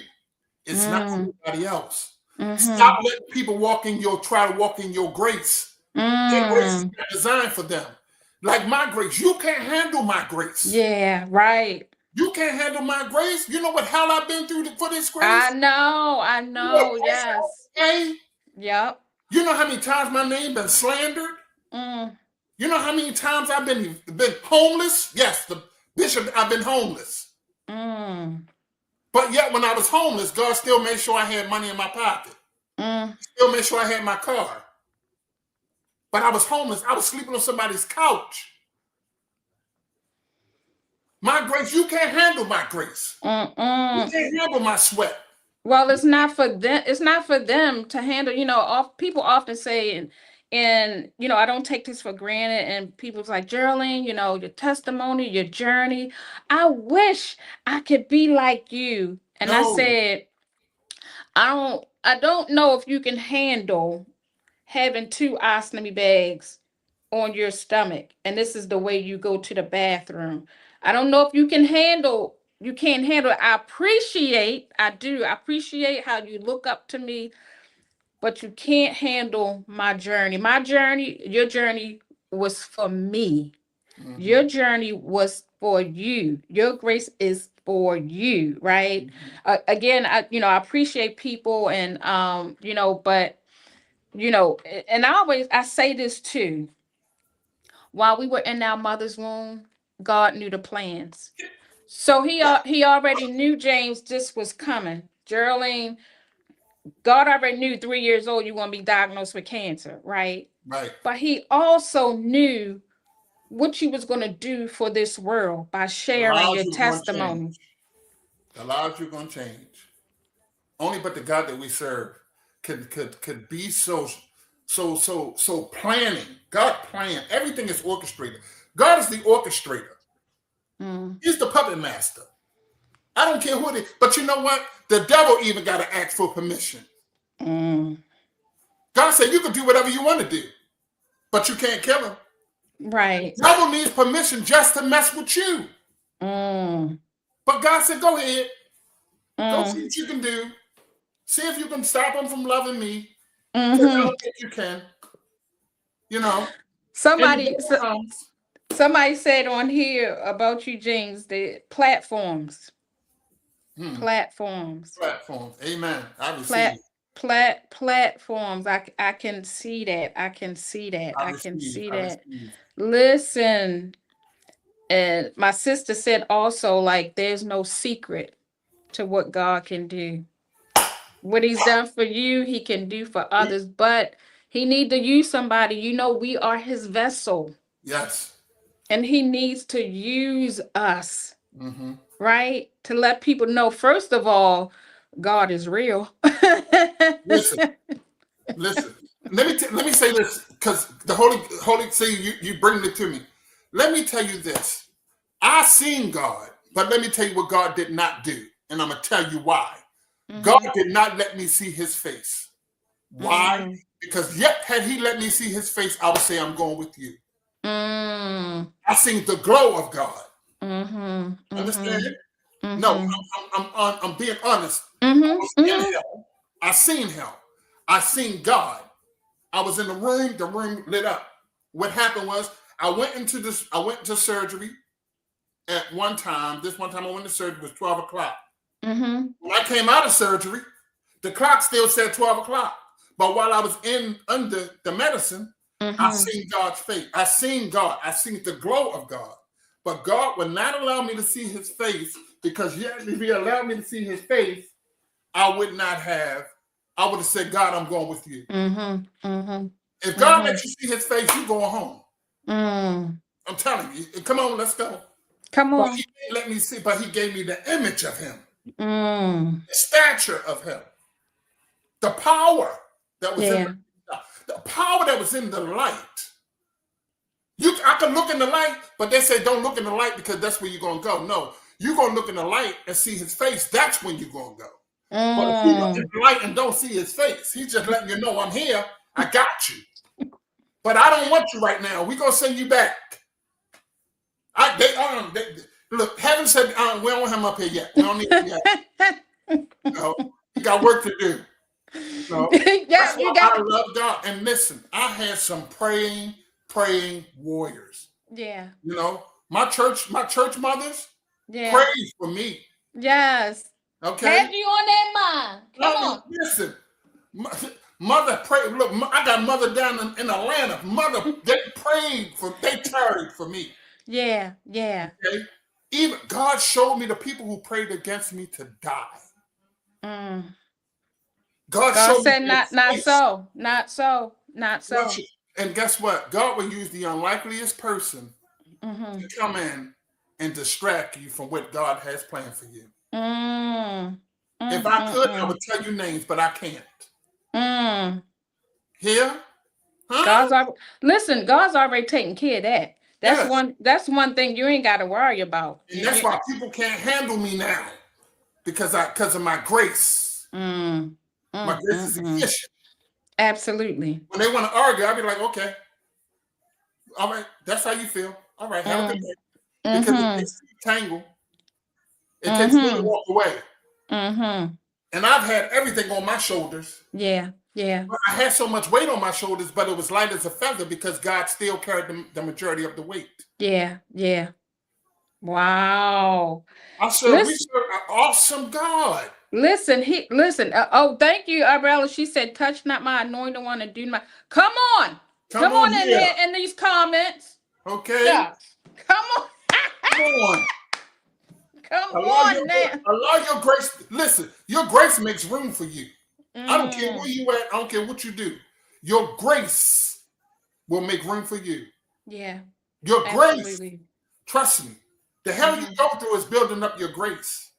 It's not for
Mm.
anybody else. Stop
Mm-hmm.
letting people try to walk in your grace. That grace is
Mm.
not designed for them. Like my grace, you can't handle my grace.
Yeah. Right.
You can't handle my grace. You know what hell I've been through for this
I
grace?
know. I
You know what
know.
price
Yes.
I pay?
Yep.
You know how many times my name been slandered?
Mm.
You know how many times I've been homeless? Yes, the bishop, I've been homeless.
Mm.
But yet when I was homeless, God still made sure I had money in my pocket.
Mm.
Still made sure I had my car. But I was homeless. I was sleeping on somebody's couch. My grace, you can't handle my grace. You
Mm-mm.
can't handle my sweat.
Well, it's not for them. It's not for them to handle. People often say, and I don't take this for granted. And people's like, Geraldine, your testimony, your journey. I wish I could be like you. And I
No,
said, I don't know if you can handle having two ostomy bags on your stomach, and this is the way you go to the bathroom. I don't know if you can't handle it. I appreciate how you look up to me, but you can't handle my journey. Your journey was for me.
mm-hmm,
Your journey was for you. Your grace is for you, right?
mm-hmm.
Again, I appreciate people, and but and I say this too. While we were in our mother's womb, God knew the plans. So he already knew James this was coming. Geraldine, God already knew 3 years old you're gonna be diagnosed with cancer, right?
Right.
But he also knew what you was gonna do for this world by
The
sharing
lives
your
you're going to change.
testimony.
The lives you're going to change. Only but the God that we serve could be so planning. God planned. Everything is orchestrated. God is the orchestrator.
Mm,
He's the puppet master. I don't care who it is. But you know what? The devil even got to ask for permission.
mm,
God said you can do whatever you want to do, but you can't kill him. The
right.
devil needs permission just to mess with you.
Mm,
But God said, go ahead. Go see
mm,
what you can do. See if you can stop him from loving me. Because I
mm-hmm.
don't think you can. You know. And the
Somebody
devil
so,
comes.
somebody said on here about you, James, the
Hmm.
platforms.
Platforms. Amen. I receive.
Plat platforms. I can see that. I can see that.
I
I can
receive.
see
I
that.
receive.
Listen, and my sister said also, like, there's no secret to what God can do. What he's done for you, he can do for others, but he need to use somebody. We are his vessel,
Yes.
and he needs to use us,
Mm-hmm.
right? To let people know, first of all, God is real.
Listen. Listen. Let me say this because the Holy see you bring it to me. Let me tell you this. I seen God, but let me tell you what God did not do, and I'm gonna tell you why. God
Mm-hmm.
did not let me see His face. Why?
Mm,
Because yet had He let me see His face, I would say I'm going with you.
mm,
I seen the glow of God.
mm-hmm,
Understand?
mm-hmm,
No,
mm-hmm,
I'm being honest. I
mm-hmm,
was in
mm-hmm,
hell. I seen hell. I seen God. I was in the room. The room lit up. What happened was I went into this. I went to surgery at one time. This one time I went to surgery was 12 o'clock.
mm-hmm,
When I came out of surgery, the clock still said 12 o'clock. But while I was in under the medicine, I
mm-hmm,
seen God's face. I seen God. I seen the glow of God. But God would not allow me to see his face because yet if he allowed me to see his face, I would not have, I would have said, God, I'm going with you.
mm-hmm,
If God
mm-hmm,
lets you see his face, you going home.
mm.
I'm telling you. Come on, let's go.
Come
But
on.
he didn't let me see, but he gave me the image of him,
Mm.
the stature of him, the power that was in
Yeah.
the power that was in the light. I can look in the light, but they say don't look in the light because that's where you're gonna go. No, you're gonna look in the light and see his face. That's when you're gonna go. But if you look in
Mm.
the light and don't see his face, he's just letting you know I'm here. I got you. But I don't want you right now. We're gonna send you back. Look, heaven said we don't want him up here yet. We don't need him yet. No, he got work to do. No,
Yeah,
that's
you
why
got.
I love God. And listen, I had some praying warriors.
Yeah.
You know, my church mothers
Yeah.
prayed for me.
Yes.
Okay,
Had you on that mind. Come on.
listen, mother prayed. Look, I got mother down in Atlanta. Mother, they tarried for me.
Yeah. Yeah.
Okay, even God showed me the people who prayed against me to die.
Mm.
God
God
showed me
said
their
not
face.
so. Not so. Not
Watch
so.
it. And guess what? God will use the unlikeliest person
Mm-hmm.
to come in and distract you from what God has planned for you.
Mm.
If
Mm.
I
Mm.
could, I
Mm.
would tell you names, but I can't.
Mm.
Here? Huh?
God's already listen. God's already taking care of that. That's
Yes.
one. That's one thing you ain't got to worry about.
And that's why people can't handle me now. Because of my grace.
Mm,
My
mm,
grace
mm,
is
mm.
efficient.
Absolutely.
When they want to argue, I'll be like, okay, all right, that's how you feel. All right, have a good
Mm,
day. Because it
mm-hmm.
takes two to tangle. It takes me to
Mm-hmm.
walk away.
Mm-hmm.
And I've had everything on my shoulders.
Yeah. Yeah.
I had so much weight on my shoulders, but it was light as a feather because God still carried the majority of the weight.
Yeah. Yeah. Wow.
We
Listen.
serve an awesome God.
Listen. Oh, thank you, Umbrella. She said, "Touch not my anointed one and do my." Come on.
Come
Come
on
on in
here.
here in these comments.
Okay?
Yeah. Come on.
Come on.
Come on now.
Allow your grace. Listen, your grace makes room for you. I don't care where
Mm,
you at. I don't care what you do. Your grace will make room for you.
yeah.
Your grace,
Absolutely.
trust me, the hell you
Mm-hmm.
go through is building up your grace.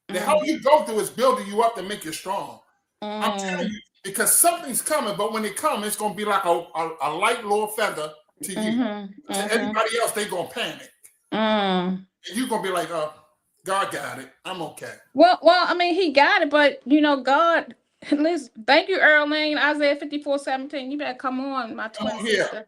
The hell
Mm,
you go through is building you up to make you strong. I'm telling
mm,
you, because something's coming, but when it comes, it's going to be like a light low feather to you.
mm-hmm.
To
Mm-hmm.
everybody else, they're going to panic.
Mm.
And you're going to be like, God got it. I'm okay.
Well, I mean, he got it, but God, listen, thank you, Earlene, Isaiah 54:17. You better come on, my
Come
twin
on here.
sister.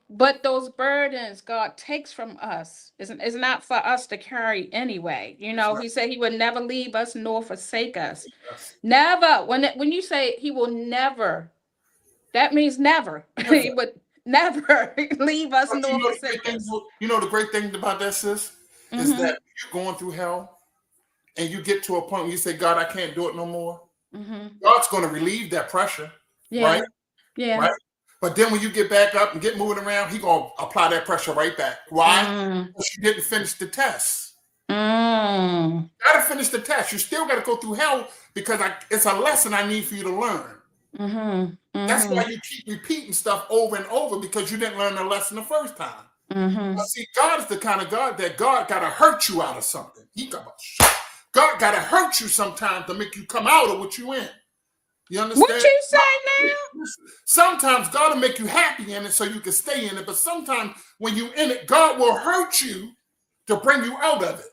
But those burdens God takes from us is not for us to carry anyway.
That's right.
He said he would never leave us nor forsake us.
Yes.
Never. When you say he will never, that means never. He
Never.
would never leave us
But
nor forsake us.
the great thing about that, sis, is
Mm-hmm.
that you're going through hell and you get to a point where you say, God, I can't do it no more.
Mm-hmm.
God's going to relieve that pressure, right?
Yeah. Yeah.
Right? But then when you get back up and get moving around, He's going to apply that pressure right back. Why?
Mm.
Because you didn't finish the test.
Mm.
You got to finish the test. You still got to go through hell because it's a lesson I need for you to learn.
Mm-hmm.
That's why
Mm-hmm.
you keep repeating stuff over and over because you didn't learn the lesson the first time.
Mm-hmm.
But see, God is the kind of God that God got to hurt you out of something. God got to hurt you sometimes to make you come out of what you in. You
What
understand?
you say now?
Sometimes God will make you happy in it so you can stay in it. But sometimes when you in it, God will hurt you to bring you out of it.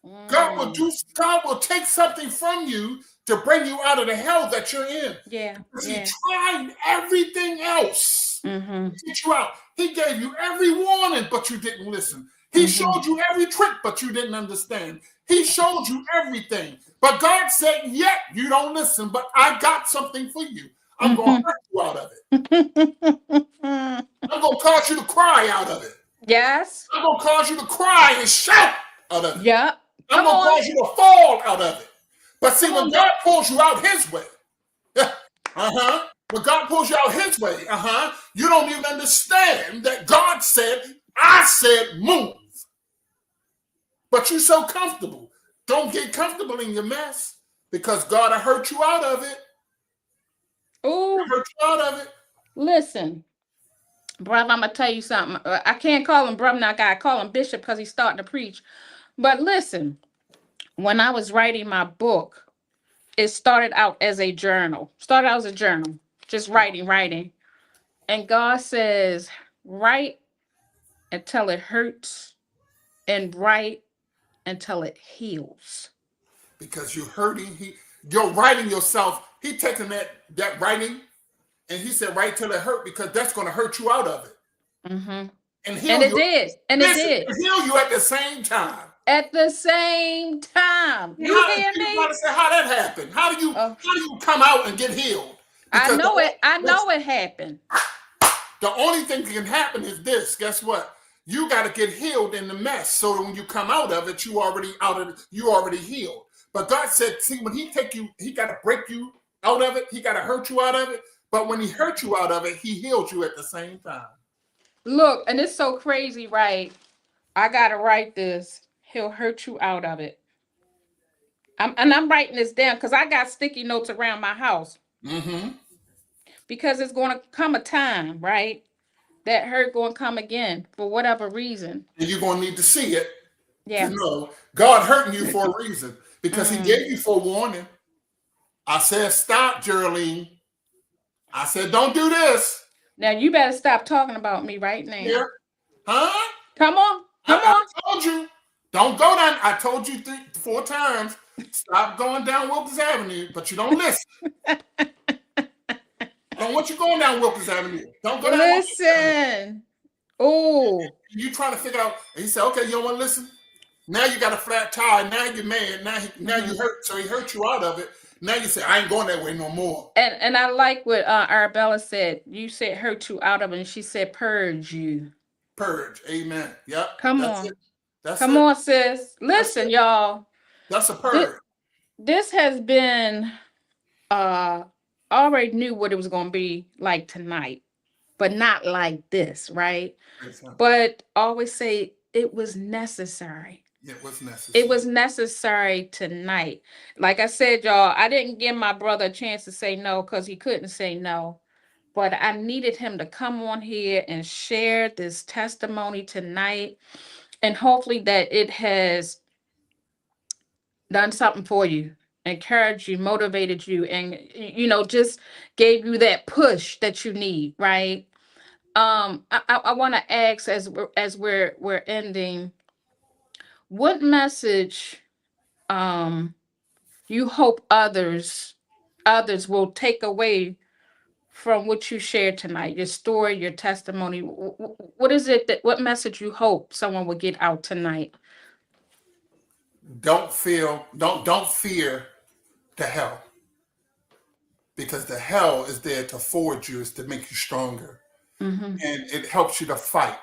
Mm.
God will take something from you to bring you out of the hell that you're in.
Yeah.
Because He
Yeah.
tried everything else
Mm-hmm.
to get you out. He gave you every warning, but you didn't listen. He
Mm-hmm.
showed you every trick, but you didn't understand. He showed you everything. But God said, yet you don't listen, but I got something for you. I'm going to hurt you out of it.
Mm-hmm.
I'm going to cause you to cry out of it.
Yes.
I'm going to cause you to cry and shout out of it.
Yep.
I'm
Come
going to
on.
cause you to fall out of it. But see,
Come
when
on.
God pulls you out His way, when God pulls you out His way, you don't even understand that God said, I said move. But you're so comfortable. Don't get comfortable in your mess because God will hurt you out of it.
Oh,
He'll hurt you out of it.
listen. Brother, I'm gonna tell you something. I can't call him brother now. I gotta call him bishop because he's starting to preach. But listen, when I was writing my book, it started out as a journal. Started out as a journal, just writing. And God says, write until it hurts, and write until it heals.
Because you're hurting. You're writing yourself. He taking that writing, and he said, "Write till it hurt," because that's going to hurt you out of it
Mm-hmm.
and
And
heal
it
you.
did. And it
Listen,
did.
and heal you at the same time.
At the same time. You
How
hear
people
me?
gotta say how that happened?
Oh,
How do you come out and get healed?
I
Because
know it. I
listen,
know it happened.
the only thing that can happen is this. Guess what? You got to get healed in the mess, so that when you come out of it, you already out of it. You already healed. But God said, see, when He take you, He got to break you out of it. He got to hurt you out of it. But when He hurt you out of it, He healed you at the same time.
Look, and it's so crazy, right? I gotta write this. He'll hurt you out of it. I'm writing this down because I got sticky notes around my house
Mm-hmm.
because it's going to come a time, right? That hurt going to come again for whatever reason.
And you're gonna need to see it to
Yeah.
know God hurting you for a reason because He
Mm.
gave you forewarning. I said, stop, Geraldine. I said, don't do this.
Now you better stop talking about me right now.
Here, huh?
Come on. Come
I
on.
told you, don't go down. I told you 4 times, stop going down Wilkes Avenue, but you don't listen. I don't want you going down Wilkes Avenue. Don't go down Wilkes Avenue.
Listen. Oh.
You trying to figure out, and he said, okay, you don't want to listen? Now you got a flat tire. Now you're mad. Now you
Mhm.
hurt. So he hurt you out of it. Now you say, I ain't going that way no more.
And I like what Arabella said. You said hurt you out of it, and she said purge you.
Purge. Amen. Yep.
Come
That's it.
on.
That's
Come
it.
on, sis.
That's
Listen,
it.
y'all.
That's a
This,
purge.
this has been uh already knew what it was gonna be like tonight, but not like this, right? But always say it was necessary.
It was
It
necessary.
was necessary tonight. Like I said, y'all, I didn't give my brother a chance to say no because he couldn't say no. But I needed him to come on here and share this testimony tonight. And hopefully that it has done something for you, encouraged you, motivated you, and just gave you that push that you need, right? I want to ask as we're ending, what message um you hope others will take away from what you shared tonight, your story, your testimony. What is it that what message you hope someone will get out tonight?
Don't fear the hell, because the hell is there to forge you, is to make you stronger,
Mm-hmm.
and it helps you to fight.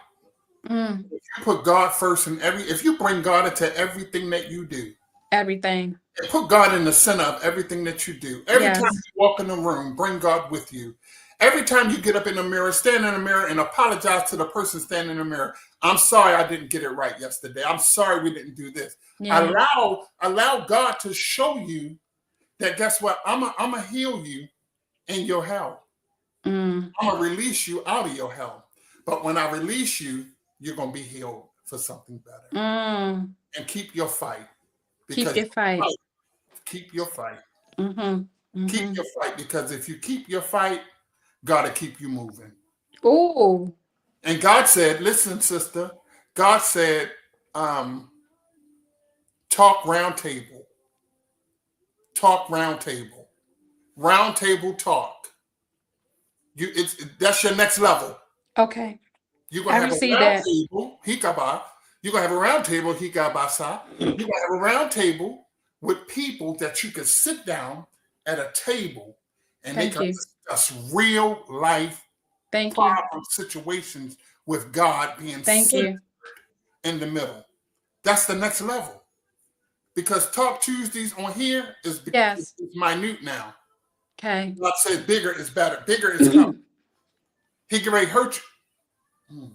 Mm,
If you put God first if you bring God into everything that you do,
everything.
and put God in the center of everything that you do. Every time
Yes.
you walk in the room, bring God with you. Every time you get up in the mirror, stand in the mirror and apologize to the person standing in the mirror. I'm sorry I didn't get it right yesterday. I'm sorry we didn't do this.
Yeah.
Allow God to show you that, guess what? I'm a heal you in your hell.
Mm,
I'm gonna release you out of your hell. But when I release you, you're gonna be healed for something better.
mm.
And keep your fight,
Keep
because
your fight.
keep your fight.
Mm-hmm.
Keep
Mm-hmm.
your fight, because if you keep your fight, God will keep you moving.
Oh,
And God said, listen, sister, God said, um, talk round table, talk round table talk. That's your next level.
okay.
You're
I
gonna have a
received
round
that.
table, hikaba. You're gonna have a round table, hikabasa. You're gonna have a round table with people that you can sit down at a table and they
Thank
can
you.
discuss real life
Thank you.
problem situations with God being
Thank
centered
you.
in the middle. That's the next level. Because Talk Tuesdays on here
Yes.
is minute now.
Okay.
God says bigger is better. Bigger is coming. He can ready hurt you.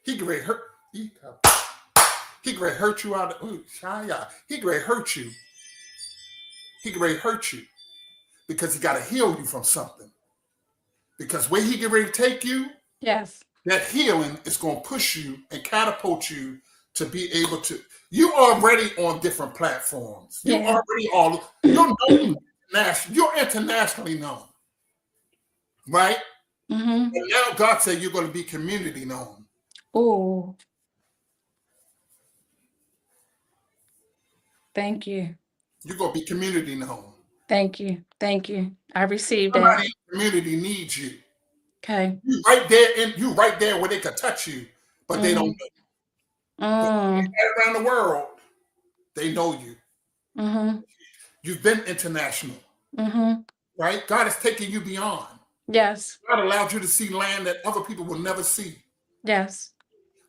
He can ready hurt. He can ready hurt you out of. Ooh, Shia. He can ready hurt you. He can ready hurt you because he got to heal you from something. Because where he get ready to take you,
Yes.
That healing is going to push you and catapult you to be able to. You already on different platforms. You
Yeah.
already all. You're known national. You're internationally known, right?
Mm-hmm.
And now God said you're going to be community known.
Oh, thank you.
You're going to be community known.
Thank you. Thank you. I received that.
Somebody in the community needs you.
Okay.
You right there where they could touch you, but they don't
Mm-hmm.
know. But
Mm.
around the world, they know you.
Mm-hmm.
You've been international,
Mm-hmm.
right? God has taken you beyond.
Yes.
God allowed you to see land that other people will never see,
Yes.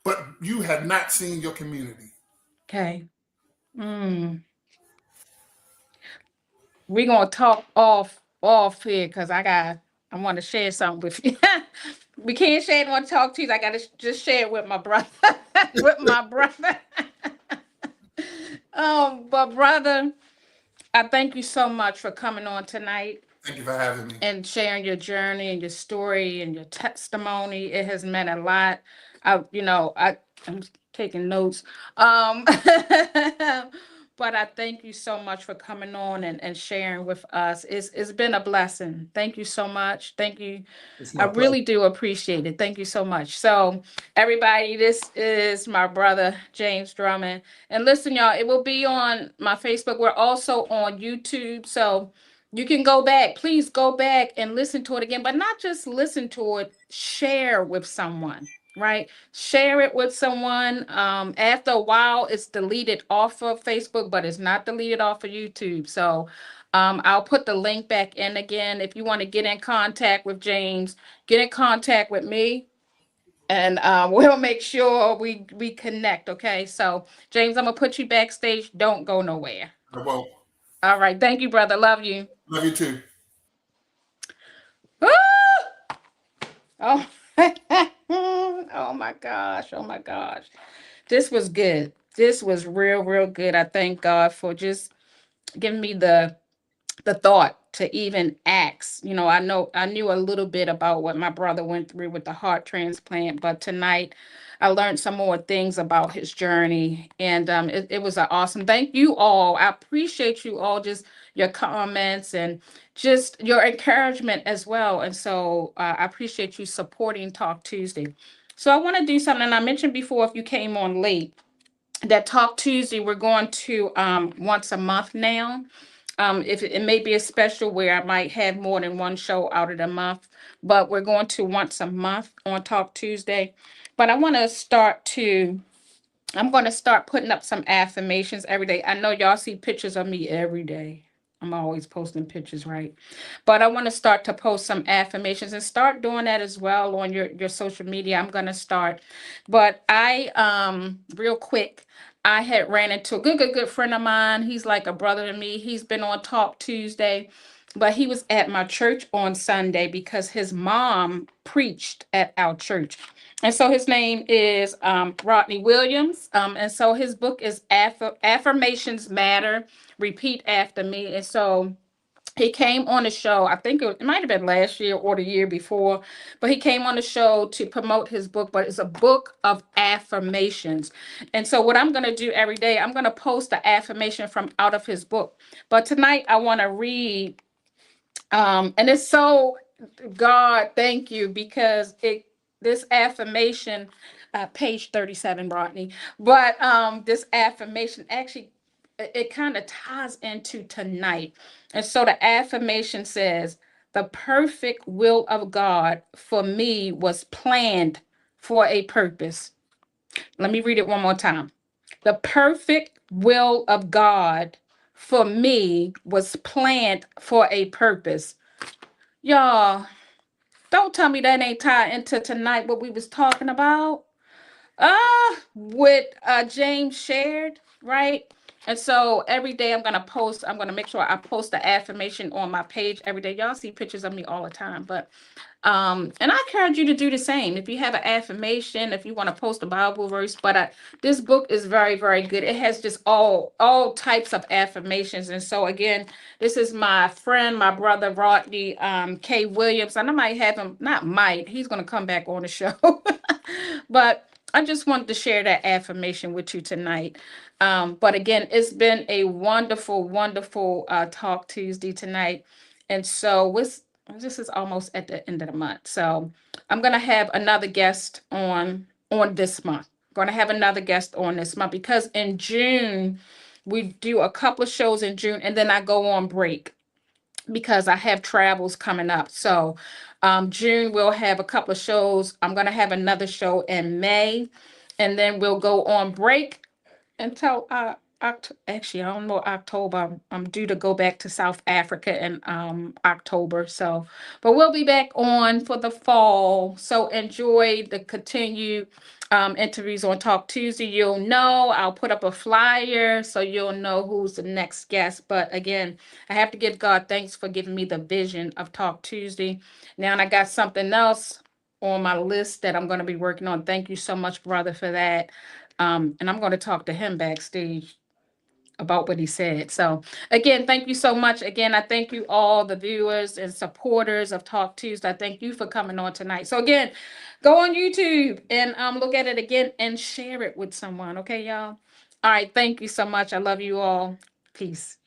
but you have not seen your community.
Okay. Mm. We're gonna talk off here because I want to share something with you. We can't share it on talk to you. I gotta just share it with my brother. With my brother. But brother, I thank you so much for coming on tonight
Thank you for having me.
and sharing your journey and your story and your testimony. It has meant a lot. I'm taking notes. Um, but I thank you so much for coming on and sharing with us. It's been a blessing. Thank you so much. Thank you.
It's
I
my pleasure.
really do appreciate it. Thank you so much. So, everybody, this is my brother, James Drummond. And listen, y'all, it will be on my Facebook. We're also on YouTube. So, you can go back. Please go back and listen to it again, but not just listen to it, share with someone, right? Share it with someone. After a while, it's deleted off of Facebook, but it's not deleted off of YouTube. So, I'll put the link back in again. If you want to get in contact with James, get in contact with me, and we'll make sure we connect. Okay. So, James, I'm gonna put you backstage. Don't go nowhere.
I won't.
All right. Thank you, brother. Love you.
Love you too.
Woo! Oh, oh my gosh. Oh my gosh. This was good. This was real good. I thank God for just giving me the thought to even ask. I knew a little bit about what my brother went through with the heart transplant, but tonight I learned some more things about his journey, and it was an awesome. Thank you all. I appreciate you all, just your comments and just your encouragement as well. And so I appreciate you supporting Talk Tuesday. So I want to do something I mentioned before. If you came on late, that Talk Tuesday, we're going to once a month now. If it may be a special where I might have more than one show out of the month, but we're going to once a month on Talk Tuesday. But I want to I'm going to start putting up some affirmations every day. I know y'all see pictures of me every day. I'm always posting pictures, right? But I want to start to post some affirmations and start doing that as well on your social media. I'm going to start. But real quick, I had ran into a good friend of mine. He's like a brother to me. He's been on Talk Tuesday, but he was at my church on Sunday because his mom preached at our church. And so his name is Rodney Williams. And so his book is Affirmations Matter. Repeat after me. And so he came on the show. I think it might have been last year or the year before, but he came on the show to promote his book. But it's a book of affirmations. And so, what I'm going to do every day, I'm going to post the affirmation from out of his book. But tonight, I want to read, and it's so God, thank you, because it this affirmation, page 37, Rodney, but this affirmation actually it kind of ties into tonight. And so the affirmation says, the perfect will of God for me was planned for a purpose. Let me read it one more time. The perfect will of God for me was planned for a purpose. Y'all, don't tell me that ain't tied into tonight what we was talking about. What James shared, right? And so every day I'm gonna make sure I post the affirmation on my page every day. Y'all see pictures of me all the time, but and I encourage you to do the same. If you have an affirmation, if you want to post a Bible verse, but this book is very, very good. It has just all types of affirmations. And so again, this is my friend, my brother Rodney K. Williams, and I might have him, not might, he's gonna come back on the show. But I just wanted to share that affirmation with you tonight. But again, it's been a wonderful, wonderful Talk Tuesday tonight. And so this is almost at the end of the month. So I'm gonna have another guest on this month. Gonna have another guest on this month because in June we do a couple of shows in June and then I go on break because I have travels coming up. So June we'll have a couple of shows. I'm gonna have another show in May, and then we'll go on break until actually I don't know October. I'm due to go back to South Africa in October. So, but we'll be back on for the fall. So enjoy the continued interviews on Talk Tuesday. You'll know I'll put up a flyer so you'll know who's the next guest. But again, I have to give God thanks for giving me the vision of Talk Tuesday. Now I got something else on my list that I'm going to be working on. Thank you so much, brother, for that. And I'm going to talk to him backstage about what he said. So, again, thank you so much. Again, I thank you all, the viewers and supporters of Talk Tuesday. I thank you for coming on tonight. So, again, go on YouTube and look at it again and share it with someone. Okay, y'all? All right. Thank you so much. I love you all. Peace.